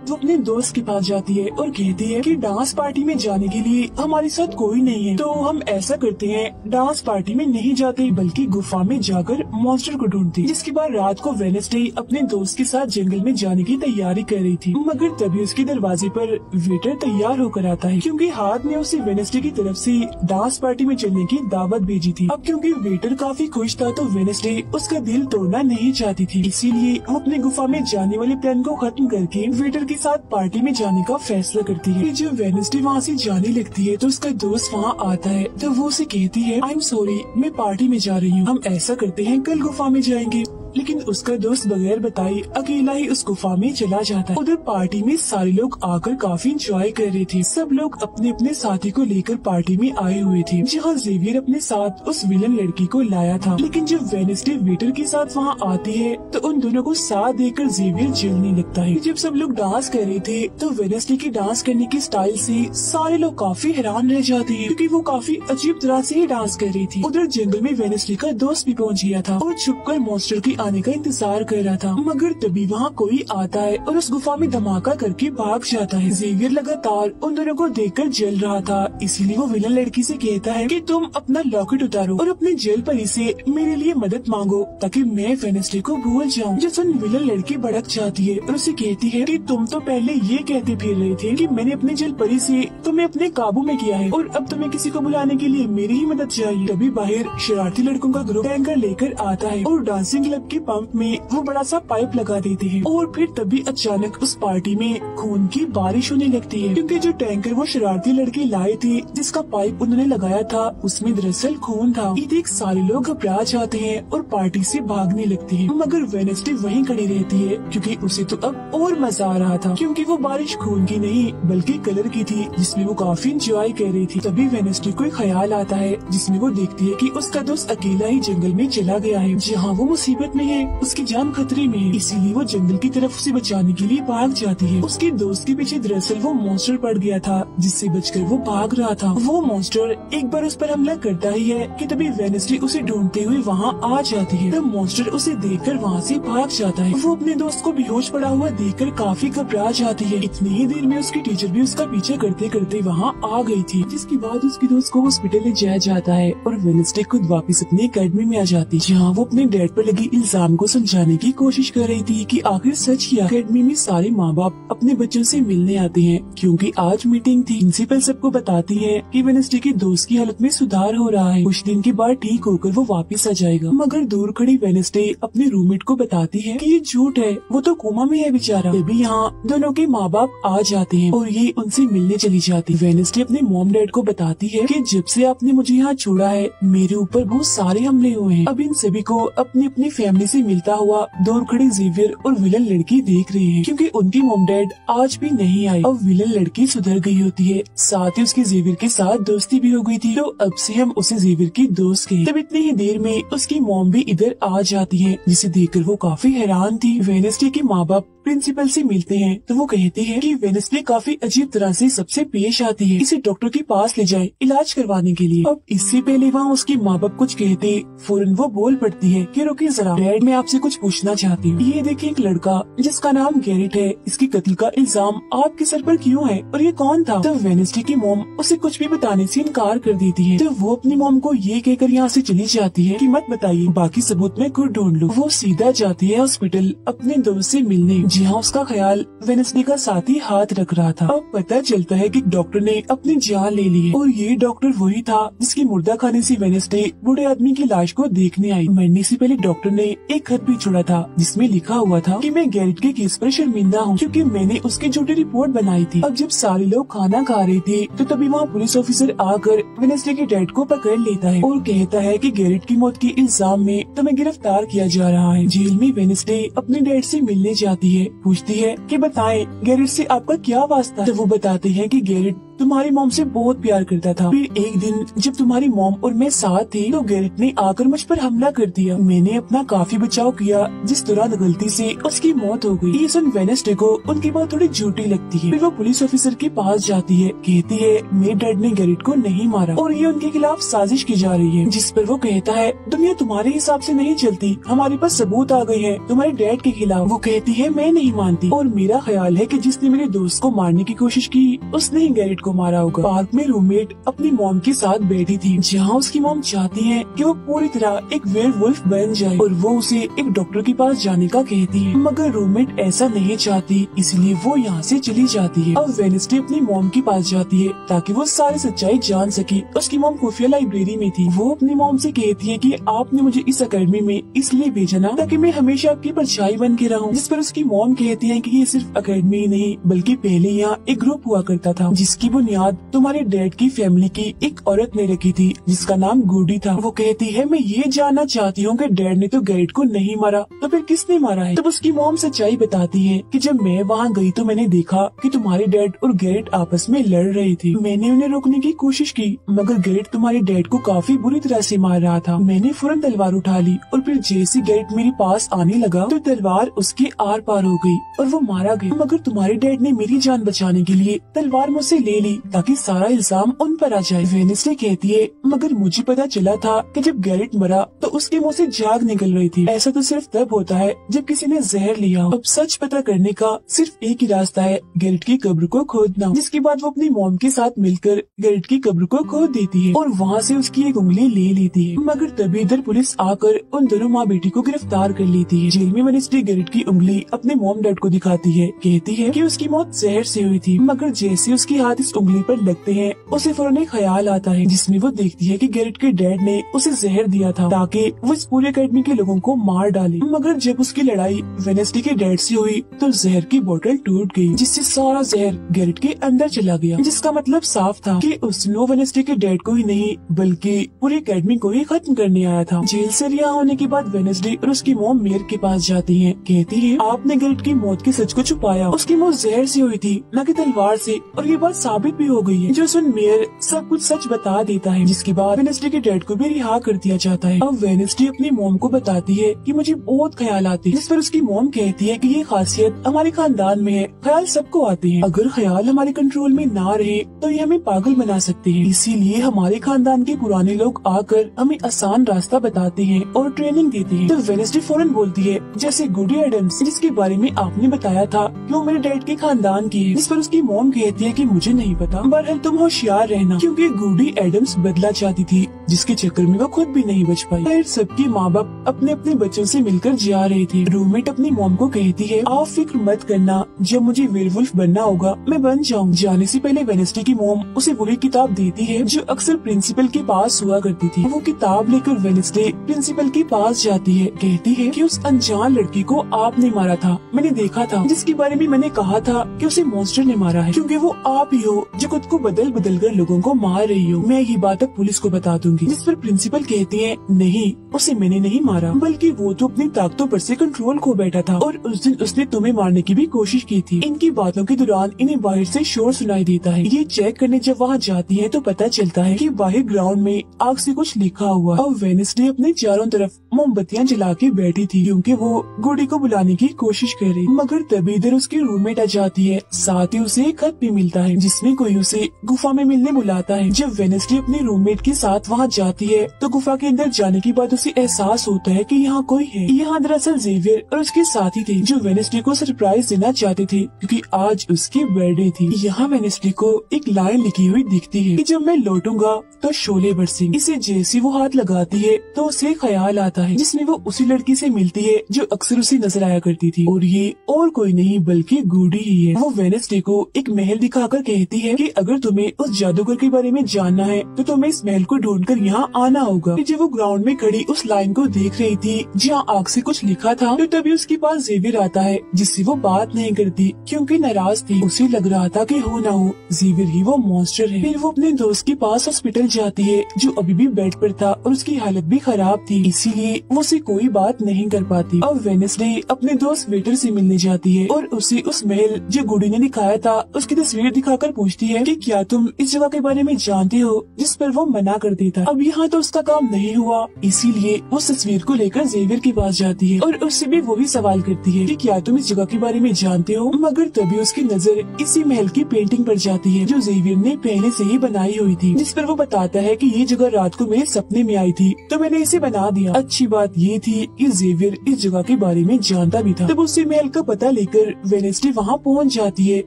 वो अपने दोस्त के पास जाती है और कहती है कि डांस पार्टी में जाने के लिए हमारे साथ कोई नहीं है, तो हम ऐसा करते हैं डांस पार्टी में नहीं जाते बल्कि गुफा में जाकर मॉन्स्टर को ढूंढते। जिसके बाद रात को वेडनेसडे अपने दोस्त के साथ जंगल में जाने की तैयारी कर रही थी, मगर तभी उसके दरवाजे पर वेटर तैयार होकर आता है क्योंकि हाथ में उसे वेडनेसडे की तरफ से डांस पार्टी में चलने की दावत भेजी थी। अब क्योंकि वेटर काफी खुश था तो वेडनेसडे उसका दिल तोड़ना नहीं चाहती थी, इसीलिए वो अपने गुफा में जाने वाले प्लान को खत्म करके वेटर के साथ पार्टी में जाने का फैसला करती है। जब वेडनेसडे वहाँ से जाने लगती है तो उसका दोस्त वहाँ आता है तो वो उसे कहती है आई एम सॉरी मैं पार्टी में जा रही हूँ, हम ऐसा करते हैं कल गुफा में जाएंगे। लेकिन उसका दोस्त बगैर बताए अकेला ही उस गुफा में चला जाता है। उधर पार्टी में सारे लोग आकर काफी एंजॉय कर रहे थे, सब लोग अपने अपने साथी को लेकर पार्टी में आए हुए थे, जहाँ जेवियर अपने साथ उस विलन लड़की को लाया था। लेकिन जब वेडनेसडे वेटर के साथ वहाँ आती है तो उन दोनों को साथ देखकर जेवियर जलने लगता है। जब सब लोग डांस कर रहे थे तो वेडनेसडे की डांस करने की स्टाइल से सारे लोग काफी हैरान रह जाते हैं क्योंकि वो काफी अजीब तरह से डांस कर रही थी। उधर जंगल में वेडनेसडे का दोस्त भी पहुँच गया था और छुपकर मॉन्स्टर की आने का इंतजार कर रहा था, मगर तभी वहाँ कोई आता है और उस गुफा में धमाका करके भाग जाता है। जेवियर लगातार उन दोनों को देखकर जल रहा था, इसीलिए वो विलन लड़की से कहता है कि तुम अपना लॉकेट उतारो और अपने जेल परी से मेरे लिए मदद मांगो ताकि मैं वेडनेसडे को भूल जाऊँ। जो सुन विलन लड़की भड़क जाती है और उसे कहती है कि तुम तो पहले ये कहते फिर रहे थे कि मैंने अपने जेल परी से तुम्हें अपने काबू में किया है और अब तुम्हें किसी को बुलाने के लिए मेरी ही मदद चाहिए। तभी बाहर शरारती लड़कों का ग्रुप टैंकर लेकर आता है और डांसिंग क्लब के पंप में वो बड़ा सा पाइप लगा देते हैं और फिर तभी अचानक उस पार्टी में खून की बारिश होने लगती है क्योंकि जो टैंकर वो शरारती लड़के लाए थे जिसका पाइप उन्होंने लगाया था उसमें दरअसल खून था। ये देख सारे लोग घबरा जाते हैं और पार्टी से भागने लगते हैं, मगर वेडनेसडे वहीं खड़ी रहती है क्योंकि उसे तो अब और मजा आ रहा था क्योंकि वो बारिश खून की नहीं बल्कि कलर की थी जिसमें वो काफी इंजॉय कर रही थी। तभी वेडनेसडे को एक ख्याल आता है जिसमें वो देखती है कि उसका दोस्त अकेला ही जंगल में चला गया है जहाँ वो मुसीबत में है, उसकी जान खतरे में है, इसीलिए वो जंगल की तरफ उसे बचाने के लिए भाग जाती है। उसके दोस्त के पीछे दरअसल वो मॉन्स्टर पड़ गया था जिससे बचकर वो भाग रहा था। वो मॉन्स्टर एक बार उस पर हमला करता ही है कि तभी वेडनेसडे उसे ढूंढते हुए वहाँ आ जाती है। तब मॉन्स्टर उसे देखकर वहाँ से भाग जाता है। वो अपने दोस्त को बेहोश पड़ा हुआ देखकर काफी घबरा जाती है। इतनी ही देर में उसकी टीचर भी उसका पीछे करते करते वहाँ आ गई थी, जिसके बाद उसके दोस्त को हॉस्पिटल ले जाया जाता है और वेडनेसडे खुद वापस अपनी एकेडमी में आ जाती है जहाँ वो अपने डैड पर लगी एग्जाम को समझाने की कोशिश कर रही थी कि आखिर सच क्या। अकेडमी में सारे माँ बाप अपने बच्चों से मिलने आते हैं क्योंकि आज मीटिंग थी। प्रिंसिपल सबको बताती है कि वेडनेसडे के दोस्त की हालत में सुधार हो रहा है, कुछ दिन के बाद ठीक होकर वो वापस आ जाएगा। मगर दूर खड़ी वेडनेसडे अपने रूममेट को बताती है कि ये झूठ है, वो तो कोमा में है बेचारा। तभी यहाँ दोनों के माँ बाप आ जाते हैं और ये उनसे मिलने चली जाती। वेडनेसडे अपने मॉम डैड को बताती है कि जब से आपने मुझे यहाँ छोड़ा है मेरे ऊपर बहुत सारे हमले हुए हैं। अब इन सभी को अपनी अपनी फैमिली से मिलता हुआ दूर खड़ी जेवियर और विलन लड़की देख रहे हैं क्योंकि उनकी मॉम डैड आज भी नहीं आई। अब विलन लड़की सुधर गई होती है, साथ ही उसकी जेवियर के साथ दोस्ती भी हो गई थी, तो अब से हम उसे जेवियर की दोस्त कहें। तब इतनी ही देर में उसकी मॉम भी इधर आ जाती है, जिसे देखकर वो काफी हैरान थी। वेडनेसडे के माँ बाप प्रिंसिपल से मिलते हैं तो वो कहते हैं कि वेडनेसडे काफी अजीब तरह से सबसे पेश आती है, इसे डॉक्टर के पास ले जाए इलाज करवाने के लिए। अब इससे पहले वहाँ उसकी माँ बाप कुछ कहते फौरन वो बोल पड़ती है कि रुकिए जरा डैड, मैं आपसे कुछ पूछना चाहती हूँ। ये देखिए एक लड़का जिसका नाम गैरेट है, इसकी कत्ल का इल्जाम आपके सर पर क्यों है और ये कौन था? तो वेडनेसडे की मॉम उसे कुछ भी बताने से इनकार कर देती है। तो वो अपनी मॉम को ये कहकर यहाँ से चली जाती है कि मत बताइए, बाकी सबूत मैं खुद ढूंढ लूँ। वो सीधा जाती है हॉस्पिटल अपने दोस्त से मिलने, जहाँ उसका ख्याल वेडनेसडे का साथी हाथ रख रहा था। अब पता चलता है कि डॉक्टर ने अपनी जान ले ली है और ये डॉक्टर वही था जिसकी मुर्दा खाने से वेडनेसडे बूढ़े आदमी की लाश को देखने आई। मरने से पहले डॉक्टर ने एक खत भी छोड़ा था जिसमें लिखा हुआ था कि मैं गैरेट के केस पर शर्मिंदा हूँ क्योंकि मैंने उसकी झूठी रिपोर्ट बनाई थी। अब जब सारे लोग खाना खा रहे थे तो तभी वहाँ पुलिस ऑफिसर आकर वेडनेसडे के डैड को पकड़ लेता है और कहता है कि गैरेट की मौत के इल्जाम में तुम्हें गिरफ्तार किया जा रहा है। जेल में वेडनेसडे अपने डैड से मिलने जाती है, पूछती है कि बताएं गैरेट से आपका क्या वास्ता? तो वो बताते हैं कि गैरेट तुम्हारी मॉम से बहुत प्यार करता था, फिर एक दिन जब तुम्हारी मॉम और मैं साथ थे तो गैरेट ने आकर मुझ पर हमला कर दिया। मैंने अपना काफी बचाव किया जिस दौरान गलती से उसकी मौत हो गई। ये सुन वेडनेसडे को उनकी बात थोड़ी झूठी लगती है। फिर वो पुलिस ऑफिसर के पास जाती है, कहती है मेरे डैड ने गैरेट को नहीं मारा और ये उनके खिलाफ साजिश की जा रही है। जिस पर वो कहता है दुनिया तुम्हारे हिसाब से नहीं चलती, हमारे पास सबूत आ गए हैं तुम्हारे डैड के खिलाफ। वो कहती है मैं नहीं मानती और मेरा ख्याल है कि जिसने मेरे दोस्त को मारने की कोशिश की उसने ही गैरेट को मारा होगा। पार्क में रूममेट अपनी मॉम के साथ बैठी थी, जहाँ उसकी मॉम चाहती है कि वो पूरी तरह एक वेयरवुल्फ बन जाए और वो उसे एक डॉक्टर के पास जाने का कहती है, मगर रूममेट ऐसा नहीं चाहती, इसलिए वो यहाँ से चली जाती है। अब वेडनेसडे अपनी मॉम के पास जाती है ताकि वो सारी सच्चाई जान सके। उसकी मॉम खुफिया लाइब्रेरी में थी। वो अपनी मॉम से कहती है कि आपने मुझे इस अकेडमी में इसलिए भेजा ना ताकि मैं हमेशा आपकी परछाई बन के रहूं। जिस पर उसकी मॉम कहती है कि ये सिर्फ अकेडमी ही नहीं बल्कि पहले यहाँ एक ग्रुप हुआ करता था जिसकी बुनियाद तुम्हारे डैड की फैमिली की एक औरत ने रखी थी जिसका नाम गुडी था। वो कहती है मैं ये जानना चाहती हूँ कि डैड ने तो गैरेट को नहीं मारा तो फिर किसने मारा है? तब उसकी मॉम सच्चाई बताती है कि जब मैं वहाँ गई तो मैंने देखा कि तुम्हारे डैड और गैरेट आपस में लड़ रहे थे। मैंने उन्हें रोकने की कोशिश की मगर गैरेट तुम्हारे डैड को काफी बुरी तरह से मार रहा था। मैंने फौरन तलवार उठा ली और फिर जैसे गैरेट मेरे पास आने लगा तो तलवार उसके आर पार हो गई और वो मारा गया। मगर तुम्हारे डैड ने मेरी जान बचाने के लिए तलवार मुझसे ले ली ताकि सारा इल्जाम उन पर आ जाए। वेडनेसडे कहती है मगर मुझे पता चला था कि जब गैरेट मरा तो उसके मुंह से झाग निकल रही थी। ऐसा तो सिर्फ तब होता है जब किसी ने जहर लिया हो। अब सच पता करने का सिर्फ एक ही रास्ता है, गैरेट की कब्र को खोदना। जिसके बाद वो अपनी मॉम के साथ मिलकर गैरेट की कब्र को खोद देती है और वहाँ से उसकी एक उंगली ले लेती है। मगर तभी इधर पुलिस आकर उन दोनों माँ बेटी को गिरफ्तार कर लेती है। जेल में वेडनेसडे गैरेट की उंगली अपने मॉम डैड को दिखाती है, कहती है कि उसकी मौत जहर से हुई थी। मगर जैसे उसके हाथ इस उंगली पर लगते हैं उसे फौरन एक ख्याल आता है जिसमें वो देखती है कि गैरेट के डैड ने उसे जहर दिया था ताकि वो इस पूरे अकेडमी के लोगों को मार डाले। मगर जब उसकी लड़ाई वेडनेसडे के डैड से हुई तो जहर की बोतल टूट गई जिससे सारा जहर गैरेट के अंदर चला गया, जिसका मतलब साफ था कि उसने वेडनेसडे के डैड को ही नहीं बल्कि पूरी अकेडमी को ही खत्म करने आया था। जेल से रिहा होने के बाद वेडनेसडे और उसकी मॉम मेयर के पास जाती है, कहती है आपने गैरेट की मौत के सच को छुपाया, उसकी मौत जहर से हुई थी न कि तलवार से, और ये बात साबित भी हो गई है। जो सुन मेयर सब कुछ सच बता देता है, जिसके बाद वेडनेसडे के डैड को भी रिहा कर दिया जाता है। अब वेडनेसडे अपनी मॉम को बताती है कि मुझे बहुत ख्याल आते हैं, जिस पर उसकी मॉम कहती है कि ये खासियत हमारे खानदान में है, ख्याल सबको आते हैं, अगर ख्याल हमारे कंट्रोल में ना रहे तो ये हमें पागल बना सकते हैं, इसीलिए हमारे खानदान के पुराने लोग आकर हमें आसान रास्ता बताते हैं और ट्रेनिंग देते हैं। तो वेडनेसडे फौरन बोलती है जैसे गुडी एडम्स जिसके बारे में आपने बताया था कि वो मेरे डैड के खानदान की है, जिस पर उसकी मॉम कहती है कि मुझे नहीं पता, बहरहाल तुम होशियार रहना क्योंकि गुडी एडम्स बदला बनना चाहती थी, जिसके चक्कर में वो खुद भी नहीं बच पाई। फिर सबके माँ बाप अपने अपने बच्चों से मिलकर जा रहे थे। रूममेट अपनी मॉम को कहती है, आप फिक्र मत करना, जब मुझे वेयरवुल्फ बनना होगा मैं बन जाऊंगी। जाने से पहले वेडनेसडे की मॉम उसे वही किताब देती है जो अक्सर प्रिंसिपल के पास हुआ करती थी। वो किताब लेकर वेडनेसडे प्रिंसिपल के पास जाती है। कहती है कि उस अनजान लड़की को आपने मारा था, मैंने देखा था, जिसके बारे में मैंने कहा था कि उसे मॉन्स्टर ने मारा है, क्योंकि वो आप ही हो जो खुद को बदल बदल कर लोगों को मार रही हो। मैं ये बात अब पुलिस को बता दूंगी। जिस पर प्रिंसिपल कहती है, नहीं, उसे मैंने नहीं मारा, बल्कि वो तो अपनी ताकतों पर से कंट्रोल खो बैठा था और उस दिन उसने तुम्हें मारने की भी कोशिश की थी। इनकी बातों के दौरान इन्हें बाहर से शोर सुनाई देता है। ये चेक करने जब वहाँ जाती है तो पता चलता है कि बाहर ग्राउंड में आग से कुछ लिखा हुआ। और वेडनेसडे अपने चारों तरफ मोमबत्तियां जला के बैठी थी, क्योंकि वो गुडी को बुलाने की कोशिश कर रही। मगर तभी इधर उसकी रूममेट आ जाती है। साथ ही उसे एक खत भी मिलता है जिसमें कोई उसे गुफा में मिलने बुलाता है। जब वेडनेसडे अपनी रूममेट के साथ वहाँ जाती है तो गुफा के अंदर जाने के बाद उसे एहसास होता है कि यहाँ कोई है। यहाँ दरअसल जेवियर और उसके साथी थे जो वेडनेसडे को सरप्राइज देना चाहते थे, क्योंकि आज उसकी बर्थडे थी। यहाँ वेडनेसडे को एक लाइन लिखी हुई दिखती है कि जब मैं लौटूंगा तो शोले बरसेंगे। इसे जैसे वो हाथ लगाती है तो उसे ख्याल आता है जिसमें वो उसी लड़की से मिलती है जो अक्सर उसे नजर आया करती थी, और ये और कोई नहीं बल्कि गुडी ही है। वो वेडनेसडे को एक महल दिखाकर कहती है कि अगर तुम्हें उस जादूगर के बारे में जानना है तो तुम्हें इस महल को ढूंढकर यहाँ आना होगा। जब वो ग्राउंड में खड़ी उस लाइन को देख रही थी जहाँ आग से कुछ लिखा था, तो तभी उसके पास जेवियर आता है जिससे वो बात नहीं करती क्योंकि नाराज थी। उसे लग रहा था कि हो ना हो जेवियर ही वो मॉन्स्टर है। फिर वो अपने दोस्त के पास हॉस्पिटल जाती है जो अभी भी बेड पर था और उसकी हालत भी खराब थी, इसीलिए वो उसे कोई बात नहीं कर पाती। अब वेडनेसडे अपने दोस्त वेटर से मिलने जाती है और उसे उस महल जो गुडी ने दिखाया था उसकी तस्वीर दिखाकर पूछती है कि क्या तुम इस जगह के बारे में जानते हो, जिस पर वो मना कर देता। अब यहाँ तो उसका काम नहीं हुआ, इसीलिए वो तस्वीर को लेकर जेवियर के पास जाती है और उससे भी वही सवाल करती है कि क्या तुम इस जगह के बारे में जानते हो। मगर तभी उसकी नजर इसी महल की पेंटिंग पर जाती है जो जेवियर ने पहले से ही बनाई हुई थी, जिस पर वो बताता है कि ये जगह रात को मेरे सपने में आई थी तो मैंने इसे बना दिया। अच्छी बात ये थी कि जेवियर इस जगह के बारे में जानता भी था। तब उसी महल का पता लेकर वेडनेसडे वहाँ पहुँच जाती है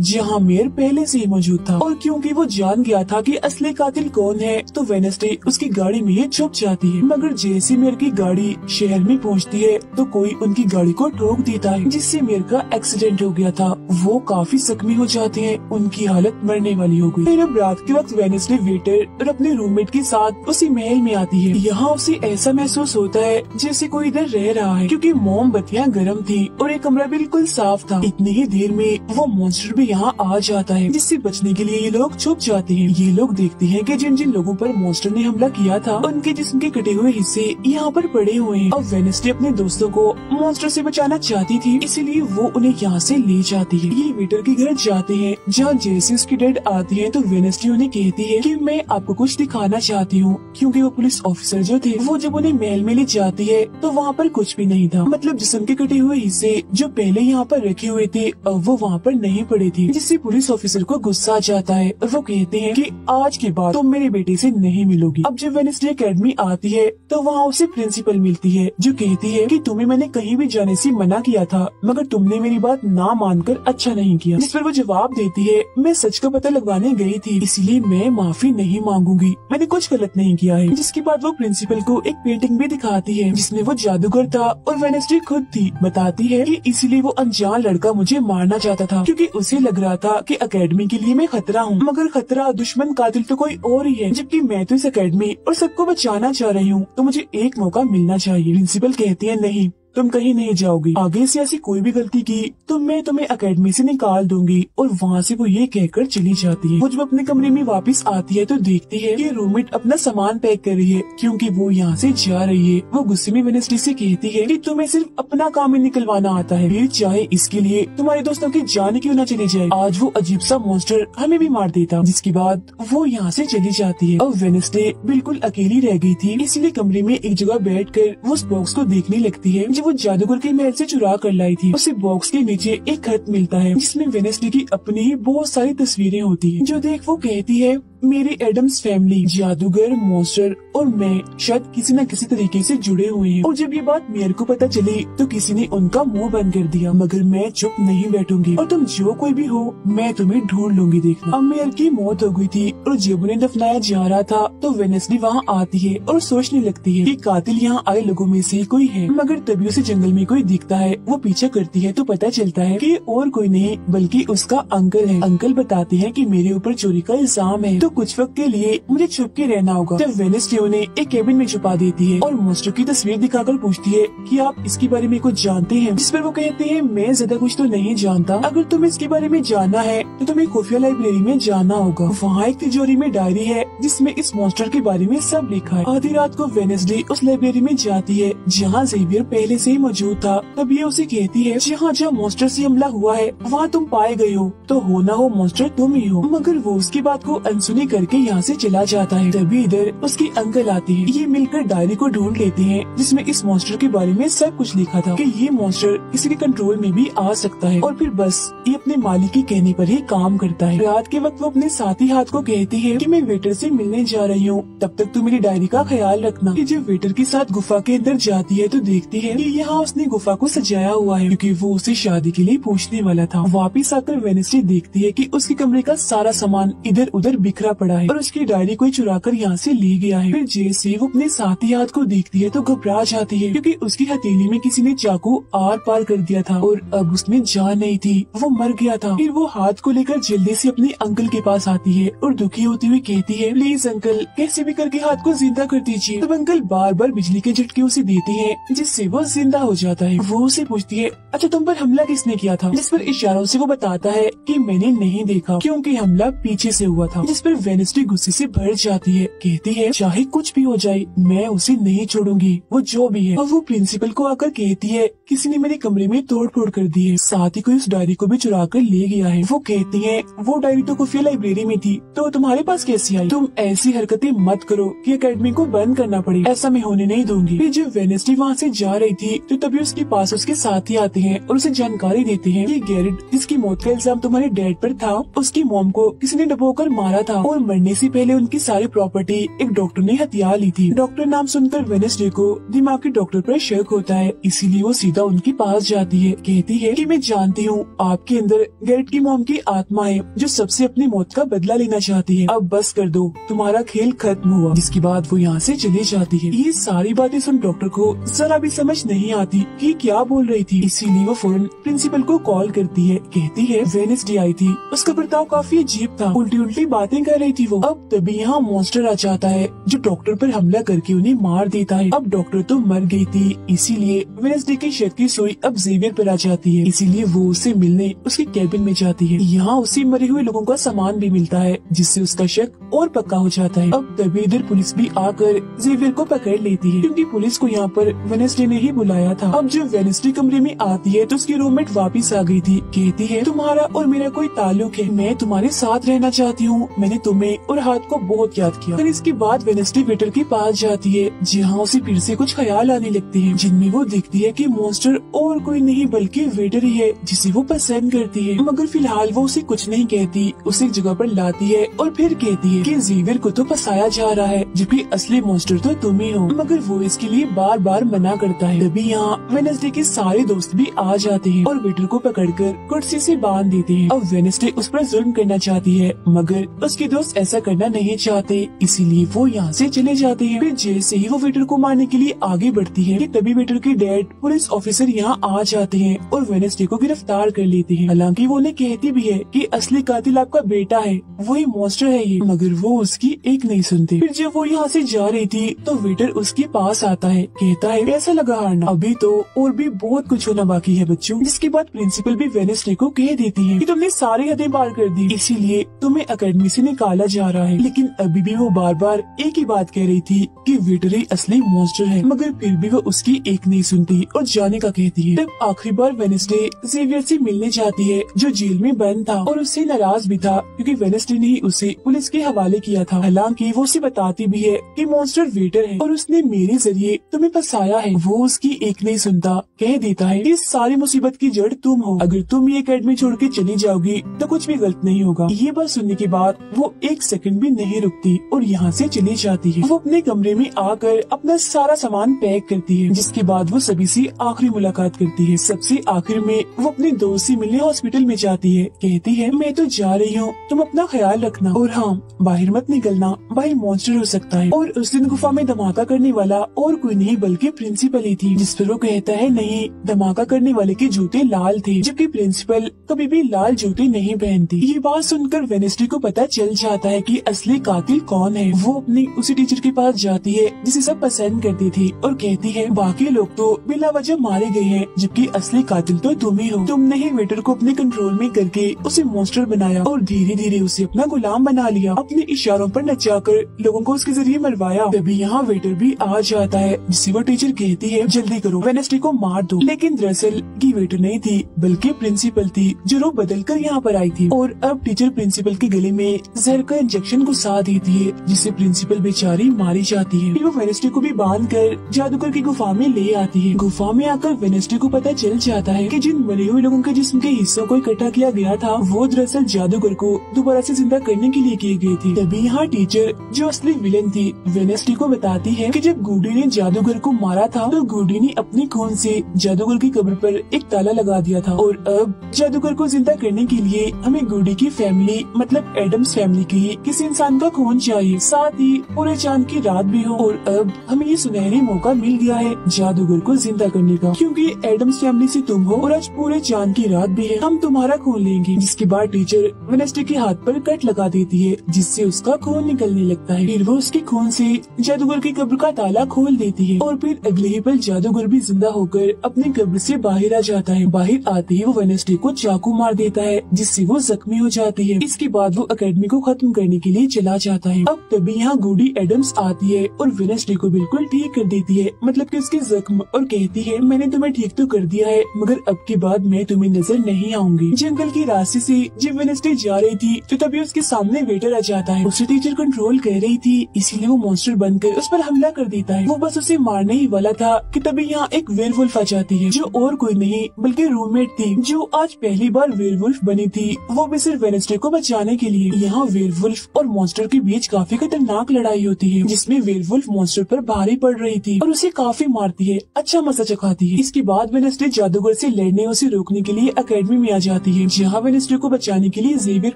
जहाँ मेयर पहले से ही मौजूद था, और क्योंकि वो जान गया था कि असली कातिल कौन है तो वेडनेसडे उसकी गाड़ी में ही छुप जाती है। मगर जैसे मेयर की गाड़ी शहर में पहुँचती है तो कोई उनकी गाड़ी को ठोक देता है जिससे मेयर का एक्सीडेंट हो गया था। वो काफी जख्मी हो जाते हैं, उनकी हालत मरने वाली हो गई। फिर अब रात के वक्त वेडनेसडे वेटर और अपने रूममेट के साथ उसी महल में आती है। यहाँ उसे ऐसा महसूस होता है जैसे कोई इधर रह रहा है, क्योंकि मोमबत्तियां गर्म थी और एक कमरा बिल्कुल साफ था। इतनी ही देर में वो मॉन्स्टर भी यहाँ आ जाता है, जिससे बचने के लिए ये लोग छुप जाते हैं। ये लोग देखते हैं कि जिन जिन लोगों पर मॉन्स्टर ने हमला किया था उनके जिस्म के कटे हुए हिस्से यहाँ पर पड़े हुए हैं। अब वेडनेसडे अपने दोस्तों को मॉन्स्टर से बचाना चाहती थी, इसीलिए वो उन्हें यहाँ से ले जाती है। ये वेटर के घर जाते हैं जहाँ जैसे उसकी डेड आती है तो वेडनेसडे उन्हें कहती है कि मैं आपको कुछ दिखाना चाहती हूँ, क्योंकि वो पुलिस ऑफिसर जो थे वो जब उन्हें महल में ले जाती है तो वहाँ पर कुछ भी नहीं था। मतलब जिस्म के कटे हुए हिस्से जो पहले यहाँ पर रखे हुए थे अब वो वहाँ पर नहीं पड़े थे, जिससे पुलिस ऑफिसर को गुस्सा आ जाता है और वो कहते हैं कि आज के बाद तुम मेरे बेटे से नहीं मिलोगी। अब जब वेडनेसडे एकेडमी आती है तो वहाँ उसे प्रिंसिपल मिलती है जो कहती है कि तुम्हें मैंने कहीं भी जाने से मना किया था, मगर तुमने मेरी बात ना मानकर अच्छा नहीं किया। जिस पर वो जवाब देती है, मैं सच का पता लगवाने गई थी, इसलिए मैं माफी नहीं मांगूंगी, मैंने कुछ गलत नहीं किया है। जिसके बाद वो प्रिंसिपल को एक पेंटिंग भी दिखाती है जिसमें वो जादूगर था और वेडनेसडे खुद थी। बताती है कि इसीलिए वो अनजान लड़का मुझे मारना चाहता था, क्योंकि उसे लग रहा था कि एकेडमी के लिए मैं खतरा हूँ, मगर खतरा दुश्मन कातिल तो कोई और ही है, जबकि मैं तो इस एकेडमी और सबको बचाना चाह रही हूँ, तो मुझे एक मौका मिलना चाहिए। प्रिंसिपल कहती है, नहीं, तुम कहीं नहीं जाओगी, आगे से ऐसी कोई भी गलती की तो मैं तुम्हें एकेडमी से निकाल दूंगी। और वहाँ से वो ये कहकर चली जाती है। वो जब अपने कमरे में वापस आती है तो देखती है कि रूममेट अपना सामान पैक कर रही है, क्योंकि वो यहाँ से जा रही है। वो गुस्से में वेडनेसडे से कहती है कि तुम्हें सिर्फ अपना काम ही निकलवाना आता है, फिर चाहे इसके लिए तुम्हारे दोस्तों की जान क्यों न चली जाए। आज वो अजीब सा मॉन्स्टर हमें भी मार देता। जिसके बाद वो यहाँ से चली जाती है। अब वेडनेसडे बिल्कुल अकेली रह गई थी, इसलिए कमरे में एक जगह बैठकर वो उस बॉक्स को देखने लगती है वो जादूगर के महल से चुरा कर लाई थी। उसे बॉक्स के नीचे एक खत मिलता है जिसमें वेडनेसडे की अपनी ही बहुत सारी तस्वीरें होती हैं। जो देख वो कहती है, मेरी एडम्स फैमिली, जादूगर, मॉन्स्टर और मैं शायद किसी न किसी तरीके से जुड़े हुए हैं। और जब ये बात मेयर को पता चली तो किसी ने उनका मुंह बंद कर दिया, मगर मैं चुप नहीं बैठूंगी और तुम जो कोई भी हो मैं तुम्हें ढूंढ लूंगी, देखना। अब मेयर की मौत हो गई थी और जब उन्हें दफनाया जा रहा था तो वेडनेसडे वहाँ आती है और सोचने लगती है कि कातिल यहाँ आए लोगों में से कोई है, मगर तभी उसे जंगल में कोई दिखता है। वो पीछा करती है तो पता चलता है कि और कोई नहीं बल्कि उसका अंकल है। अंकल बताते हैं कि मेरे ऊपर चोरी का इल्जाम है तो कुछ वक्त के लिए मुझे छुप के रहना होगा। तब वेडनेसडे उन्हें एक केबिन में छुपा देती है और मॉन्स्टर की तस्वीर दिखाकर पूछती है कि आप इसके बारे में कुछ जानते हैं, जिस पर वो कहते हैं मैं ज्यादा कुछ तो नहीं जानता, अगर तुम्हें इसके बारे में जानना है तो तुम्हें खुफिया लाइब्रेरी में जाना होगा। वहाँ एक तिजोरी में डायरी है जिसमें इस मॉन्स्टर के बारे में सब लिखा है। आधी रात को वेडनेसडे उस लाइब्रेरी में जाती है जहाँ जेवियर पहले से ही मौजूद था। तब ये उसे कहती है जहाँ जहाँ मॉन्स्टर से हमला हुआ है वहाँ तुम पाए गए हो तो हो ना हो मॉन्स्टर तुम ही हो, मगर वो उसकी बात को अनसुनी करके यहाँ से चला जाता है। तभी इधर उसकी अंकल आती है। ये मिलकर डायरी को ढूंढ लेते हैं जिसमें इस मॉन्स्टर के बारे में सब कुछ लिखा था कि ये मॉन्स्टर किसी के कंट्रोल में भी आ सकता है और फिर बस ये अपने मालिक के कहने पर ही काम करता है। रात के वक्त वो अपने साथी हाथ को कहती है कि मैं वेटर से मिलने जा रही हूँ, तब तक तू मेरी डायरी का ख्याल रखना। कि जब वेटर के साथ गुफा के अंदर जाती है तो देखती है कि यहाँ उसने गुफा को सजाया हुआ है क्योंकि वो उसे शादी के लिए पूछने वाला था। वापिस आकर वेडनेसडे देखती है कि उसके कमरे का सारा सामान इधर उधर बिखरा पड़ा है और उसकी डायरी कोई चुरा कर यहाँ से ले गया है। फिर जैसे वो अपने साथी हाथ को देखती है तो घबरा जाती है क्योंकि उसकी हथेली में किसी ने चाकू आर पार कर दिया था और अब उसमें जान नहीं थी, वो मर गया था। फिर वो हाथ को लेकर जल्दी से अपने अंकल के पास आती है और दुखी होती हुई कहती है प्लीज अंकल कैसे भी करके हाथ को जिंदा कर दीजिए। तब अंकल बार बार बिजली के झटके उसे देते हैं जिससे वो जिंदा हो जाता है। वो उसे पूछती है अच्छा तुम पर हमला किसने किया था, जिस पर इशारों से वो बताता है कि मैंने नहीं देखा क्योंकि हमला पीछे से हुआ था। जिस पर वेडनेसडे गुस्से से भर जाती है, कहती है चाहे कुछ भी हो जाए मैं उसे नहीं छोड़ूंगी, वो जो भी है। और वो प्रिंसिपल को आकर कहती है किसी ने मेरे कमरे में तोड़ फोड़ कर दी है, साथ ही कोई उस डायरी को भी चुरा कर ले गया है। वो कहती है वो डायरी तो खुफिया लाइब्रेरी में थी तो तुम्हारे पास कैसी आई, तुम ऐसी हरकतें मत करो कि एकेडमी को बंद करना पड़े, ऐसा मैं होने नहीं दूंगी। फिर जब वेडनेसडे वहाँ से जा रही थी तो तभी उसके पास उसके साथी आते हैं और उसे जानकारी देते हैं कि गैरेट जिसकी मौत का इल्जाम तुम्हारे डैड पर था उसकी मॉम को किसी ने डबोकर मारा था और मरने से पहले उनकी सारी प्रॉपर्टी एक डॉक्टर ने हथिया ली थी। डॉक्टर नाम सुनकर वेडनेसडे को दिमागी डॉक्टर पर शक होता है, इसीलिए वो सीधा उनके पास जाती है। कहती है कि मैं जानती हूँ आपके अंदर गैरेट की मॉम की आत्मा है जो सबसे अपनी मौत का बदला लेना चाहती है, अब बस कर दो तुम्हारा खेल खत्म हुआ। जिसके बाद वो यहाँ से चली जाती है। ये सारी बातें सुन डॉक्टर को जरा भी समझ नहीं आती कि क्या बोल रही थी, इसीलिए वो फौरन प्रिंसिपल को कॉल करती है। कहती है वेडनेसडे आई थी, उसका बर्ताव काफी अजीब था, उल्टी उल्टी बातें कर रही थी वो। अब तभी यहाँ मॉन्स्टर आ जाता है जो डॉक्टर पर हमला करके उन्हें मार देता है। अब डॉक्टर तो मर गई थी, इसीलिए वेडनेसडे की शक की सुई अब जेवियर पर आ जाती है, इसीलिए वो उससे मिलने उसके कैबिन में जाती है। यहाँ उसे मरे हुए लोगों का सामान भी मिलता है जिससे उसका शक और पक्का हो जाता है। अब तभी इधर पुलिस भी आकर जेवियर को पकड़ लेती है क्योंकि पुलिस को यहाँ पर वेडनेसडे ने ही बुलाया था। अब जब वेडनेसडे कमरे में आती है तो उसकी रूममेट वापिस आ गई थी। कहती है तुम्हारा और मेरा कोई ताल्लुक है, मैं तुम्हारे साथ रहना चाहती हूँ, मैंने तुम्हें और हाथ को बहुत याद किया। फिर इसके बाद वेडनेसडे वेटर के पास जाती है जहाँ उसे फिर से कुछ ख्याल आने लगते हैं जिनमें वो देखती है कि मॉन्स्टर और कोई नहीं बल्कि वेटर ही है जिसे वो पसंद करती है। मगर फिलहाल वो उसे कुछ नहीं कहती, उसे एक जगह पर लाती है और फिर कहती है कि जेवियर को तो फंसाया जा रहा है जबकि असली मॉन्स्टर तो तुम ही हो, मगर वो इसके लिए बार बार मना करता है। तभी यहाँ वेडनेसडे के सारे दोस्त भी आ जाते हैं और वेटर को पकड़कर कुर्सी से बांध देते हैं। अब वेडनेसडे उस पर जुल्म करना चाहती है मगर उसके दोस्त ऐसा करना नहीं चाहते, इसीलिए वो यहाँ से चले जाते हैं। फिर जैसे ही वो वेटर को मारने के लिए आगे बढ़ती है कि तभी वेटर के डैड पुलिस ऑफिसर यहाँ आ जाते हैं और वेडनेसडे को गिरफ्तार कर लेते हैं। हालांकि वो उन्हें कहती भी है कि असली कातिल आपका बेटा है, वही मॉन्स्टर है ये, मगर वो उसकी एक नहीं सुनते। फिर जब वो यहाँ से जा रही थी तो वेटर उसके पास आता है, कहता है कैसा लगा हारना, अभी तो और भी बहुत कुछ होना बाकी है बच्चों। जिसके बाद प्रिंसिपल भी वेडनेसडे को कह देती है कि तुमने सारी हदें पार कर दी, इसीलिए तुम्हें एकेडमी से निकाला जा रहा है। लेकिन अभी भी वो बार बार एक ही बात कह रही थी कि वेटर ही असली मॉन्स्टर है, मगर फिर भी वो उसकी एक नहीं सुनती और जान जाने का कहती है। तब आखिरी बार वेडनेसडे जेवियर से मिलने जाती है जो जेल में बंद था और उससे नाराज भी था क्योंकि वेडनेसडे ने ही उसे पुलिस के हवाले किया था। हालांकि वो उसे बताती भी है कि मॉन्स्टर वेटर है और उसने मेरे जरिए तुम्हें फंसाया है। वो उसकी एक नहीं सुनता, कह देता है इस सारी मुसीबत की जड़ तुम हो। अगर तुम ये एकेडमी छोड़ के चली जाओगी तो कुछ भी गलत नहीं होगा। ये बात सुनने के बाद वो एक सेकंड भी नहीं रुकती और यहाँ से चली जाती है। वो अपने कमरे में आकर अपना सारा सामान पैक करती है, जिसके बाद वो सभी से आखिरी मुलाकात करती है। सबसे आखिर में वो अपने दोस्त से मिलने हॉस्पिटल में जाती है। कहती है मैं तो जा रही हूँ, तुम अपना ख्याल रखना और हाँ बाहर मत निकलना, बाहर मॉन्स्टर हो सकता है। और उस दिन गुफा में धमाका करने वाला और कोई नहीं बल्कि प्रिंसिपल ही थी। जिस पर वो कहता है नहीं, धमाका करने वाले के जूते लाल थे, जबकि प्रिंसिपल कभी भी लाल जूते नहीं पहनती। ये बात सुनकर वेडनेसडे को पता चल जाता है कि असली कातिल कौन है। वो अपनी उसी टीचर के पास जाती है जिसे सब पसंद करती थी और कहती है बाकी लोग तो बिना वजह मारे गए हैं, जबकि असली कातिल तो तुम ही हो। तुमने ही वेटर को अपने कंट्रोल में करके उसे मॉन्स्टर बनाया और धीरे धीरे उसे अपना गुलाम बना लिया। अपने इशारों पर नचाकर लोगों को उसके जरिए मरवाया। तभी यहाँ वेटर भी आ जाता है, जिससे वो टीचर कहती है जल्दी करो, वेडनेसडे को मार दो। लेकिन दरअसल की वेटर नहीं थी बल्कि प्रिंसिपल थी, जो रूप बदल कर यहाँ पर आई थी। और अब टीचर प्रिंसिपल के गले में जहर का इंजेक्शन घुसा देती है, जिससे प्रिंसिपल बेचारी मारी जाती है। फिर वो वेडनेसडे को भी बांध कर जादूगर की गुफा में ले आती है। गुफा में आकर वेडनेसडे को पता चल जाता है कि जिन मरे हुए लोगों के जिस्म के हिस्सों को इकट्ठा किया गया था वो दरअसल जादूगर को दोबारा से जिंदा करने के लिए किए गए थे। तभी यहाँ टीचर जो असली विलन थी वेडनेसडे को बताती है कि जब गुडी ने जादूगर को मारा था तो गुडी ने अपने खून से जादूगर की कब्र पर एक ताला लगा दिया था और अब जादूगर को जिंदा करने के लिए हमें गुडी की फैमिली मतलब एडम्स फैमिली की किसी इंसान का खून चाहिए, साथ ही पूरे चांद की रात भी हो। और अब हमें ये सुनहरी मौका मिल गया है जादूगर को जिंदा करने का, क्योंकि एडम्स फैमिली से तुम हो और आज पूरे चांद की रात भी है, हम तुम्हारा खून लेंगे। जिसके बाद टीचर वेडनेसडे के हाथ पर कट लगा देती है, जिससे उसका खून निकलने लगता है। फिर वो उसके खून से जादूगर की कब्र का ताला खोल देती है और फिर अगले ही पल जादूगर भी जिंदा होकर अपनी कब्र से बाहर आ जाता है। बाहर आते ही वो वेडनेसडे को चाकू मार देता है, जिससे वो जख्मी हो जाती है। इसके बाद वो एकेडमी को खत्म करने के लिए चला जाता है। अब तभी यहाँ गुडी एडम्स आती है और वेडनेसडे को बिल्कुल ठीक कर देती है, मतलब कि उसके जख्म, और कहती है मैंने तुम्हें ठीक तो कर दिया है मगर अब के बाद मैं तुम्हें नजर नहीं आऊंगी। जंगल के रास्ते से जब वेडनेसडे जा रही थी तो तभी उसके सामने वेटर आ जाता है। उसे टीचर कंट्रोल कर रही थी, इसीलिए वो मॉन्स्टर बनकर उस पर हमला कर देता है। वो बस उसे मारने ही वाला था कि तभी यहाँ एक वेयरवुल्फ आ जाती है, जो और कोई नहीं बल्कि रूममेट थी, जो आज पहली बार वेयरवुल्फ बनी थी, वो भी सिर्फ वेडनेसडे को बचाने के लिए। यहाँ वेयरवुल्फ और मॉन्स्टर के बीच काफी खतरनाक लड़ाई होती है, जिसमें वेयरवुल्फ मॉन्स्टर पर भारी पड़ रही थी और उसे काफी मारती है, अच्छा मजा चखाती है। इसके बाद वेडनेसडे जादूगर से लड़ने उसे रोकने के लिए एकेडमी में आ जाती है, जहाँ वेडनेसडे को बचाने के लिए जेवियर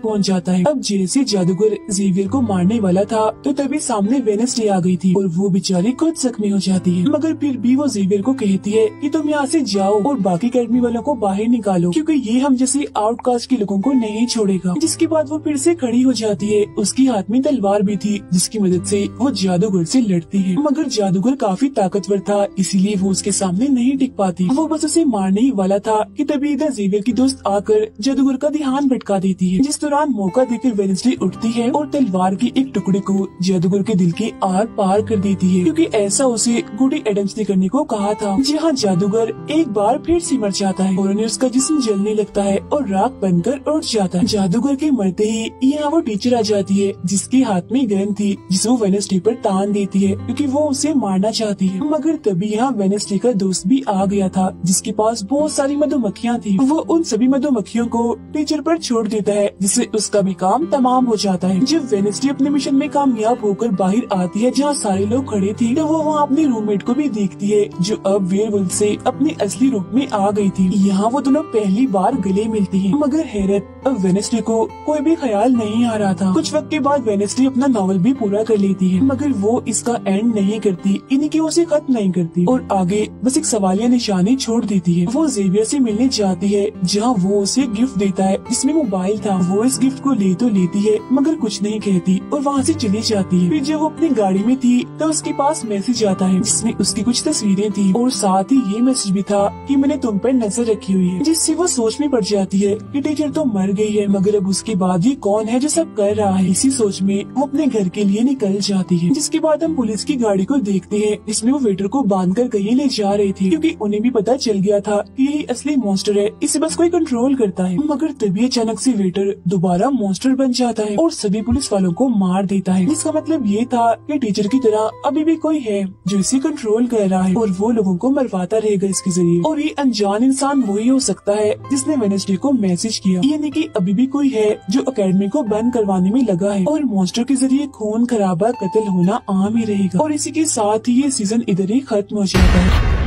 पहुँच जाता है। अब जैसे जादूगर जेवियर को मारने वाला था तो तभी सामने वेडनेसडे आ गई थी और वो बेचारी खुद जख्मी हो जाती है, मगर फिर भी वो जेवियर को कहती है कि तुम यहाँ से जाओ और बाकी एकेडमी वालों को बाहर निकालो, क्योंकि ये हम जैसे आउटकास्ट के लोगों को नहीं छोड़ेगा। जिसके बाद वो फिर से खड़ी हो जाती है, उसकी हाथ में तलवार भी थी, जिसकी मदद से वो जादूगर से लड़ती है, मगर जादूगर काफी ताकतवर था, इसीलिए वो उसके सामने नहीं टिक पाती। वो बस उसे मारने ही वाला था कि तभी इधर जेवियर की दोस्त आकर जादूगर का ध्यान भटका देती है, जिस दौरान मौका देकर वेडनेसडे उठती है और तलवार के एक टुकड़े को जादूगर के दिल के आर पार कर देती है, क्योंकि ऐसा उसे गुडी एडम्स ने करने को कहा था। जहाँ जादूगर एक बार फिर से मर जाता है और उन्हें उसका जिस्म जलने लगता है और राख बनकर उड़ जाता है। जादूगर के मरते ही यहाँ वो टीचर आ जाती है, जिसके हाथ में गन थी, जिसे वो वेडनेसडे पर तान देती है क्योंकि वो उसे मारना चाहती है। मगर तभी यहाँ वेडनेसडे का दोस्त भी आ गया था, जिसके पास बहुत सारी मधुमक्खियाँ थी। वो उन सभी मधुमक्खियों को टीचर पर छोड़ देता है, जिससे उसका भी काम तमाम हो जाता है। जब वेडनेसडे अपने मिशन में कामयाब होकर बाहर आती है जहाँ सारे लोग खड़े थे, तो वो वहाँ अपने रूममेट को भी देखती है, जो अब वेयरवुल्फ से अपने असली रूप में आ गई थी। यहाँ वो दोनों पहली बार गले मिलती हैं, मगर हैरत अब वेडनेसडे को कोई भी ख्याल नहीं आ रहा था। कुछ वक्त के बाद वेडनेसडे अपना नॉवल भी पूरा कर लेती है, मगर वो इसका एंड नहीं करती, यानी कि उसे खत्म नहीं करती और आगे बस एक सवालिया निशानी छोड़ देती है। वो जेवियर से मिलने जाती है, जहाँ वो उसे गिफ्ट देता है जिसमें मोबाइल था। वो इस गिफ्ट को ले तो लेती है मगर कुछ नहीं कहती और वहाँ से चली जाती है। फिर जब वो अपनी गाड़ी में थी तो उसके पास मैसेज आता है, जिसमें उसकी कुछ तस्वीरें थी और साथ ही ये मैसेज भी था कि मैंने तुम पर नजर रखी हुई है, जिससे वो सोच में पड़ जाती है कि टीचर तो मर गई है, मगर अब उसके बाद ये कौन है जो सब कर रहा है। इसी सोच में वो अपने घर के लिए निकल जाती है। जिसके बाद हम पुलिस की गाड़ी को देखते हैं, जिसमें वो वेटर को बांधकर कहीं ले जा रही थी, क्योंकि क्योंकि उन्हें भी पता चल गया था कि यही असली मॉन्स्टर है, इसे बस कोई कंट्रोल करता है। मगर तभी अचानक से वेटर दोबारा मॉन्स्टर बन जाता है और सभी पुलिस वालों को मार देता है। इसका मतलब ये था कि टीचर की तरह अभी भी कोई है जो इसे कंट्रोल कर रहा है और वो लोगों को मरवाता रहेगा इसके जरिए। और ये अनजान इंसान वही हो सकता है जिसने वेडनेसडे को मैसेज किया, यानी कि अभी भी कोई है जो अकेडमी को बंद करवाने में लगा है और मॉन्स्टर के जरिए खून खराबा कत्ल होना आम ही रहेगा। और इसी के साथ ही ये सीजन इधर ही खत्म हो जाता है।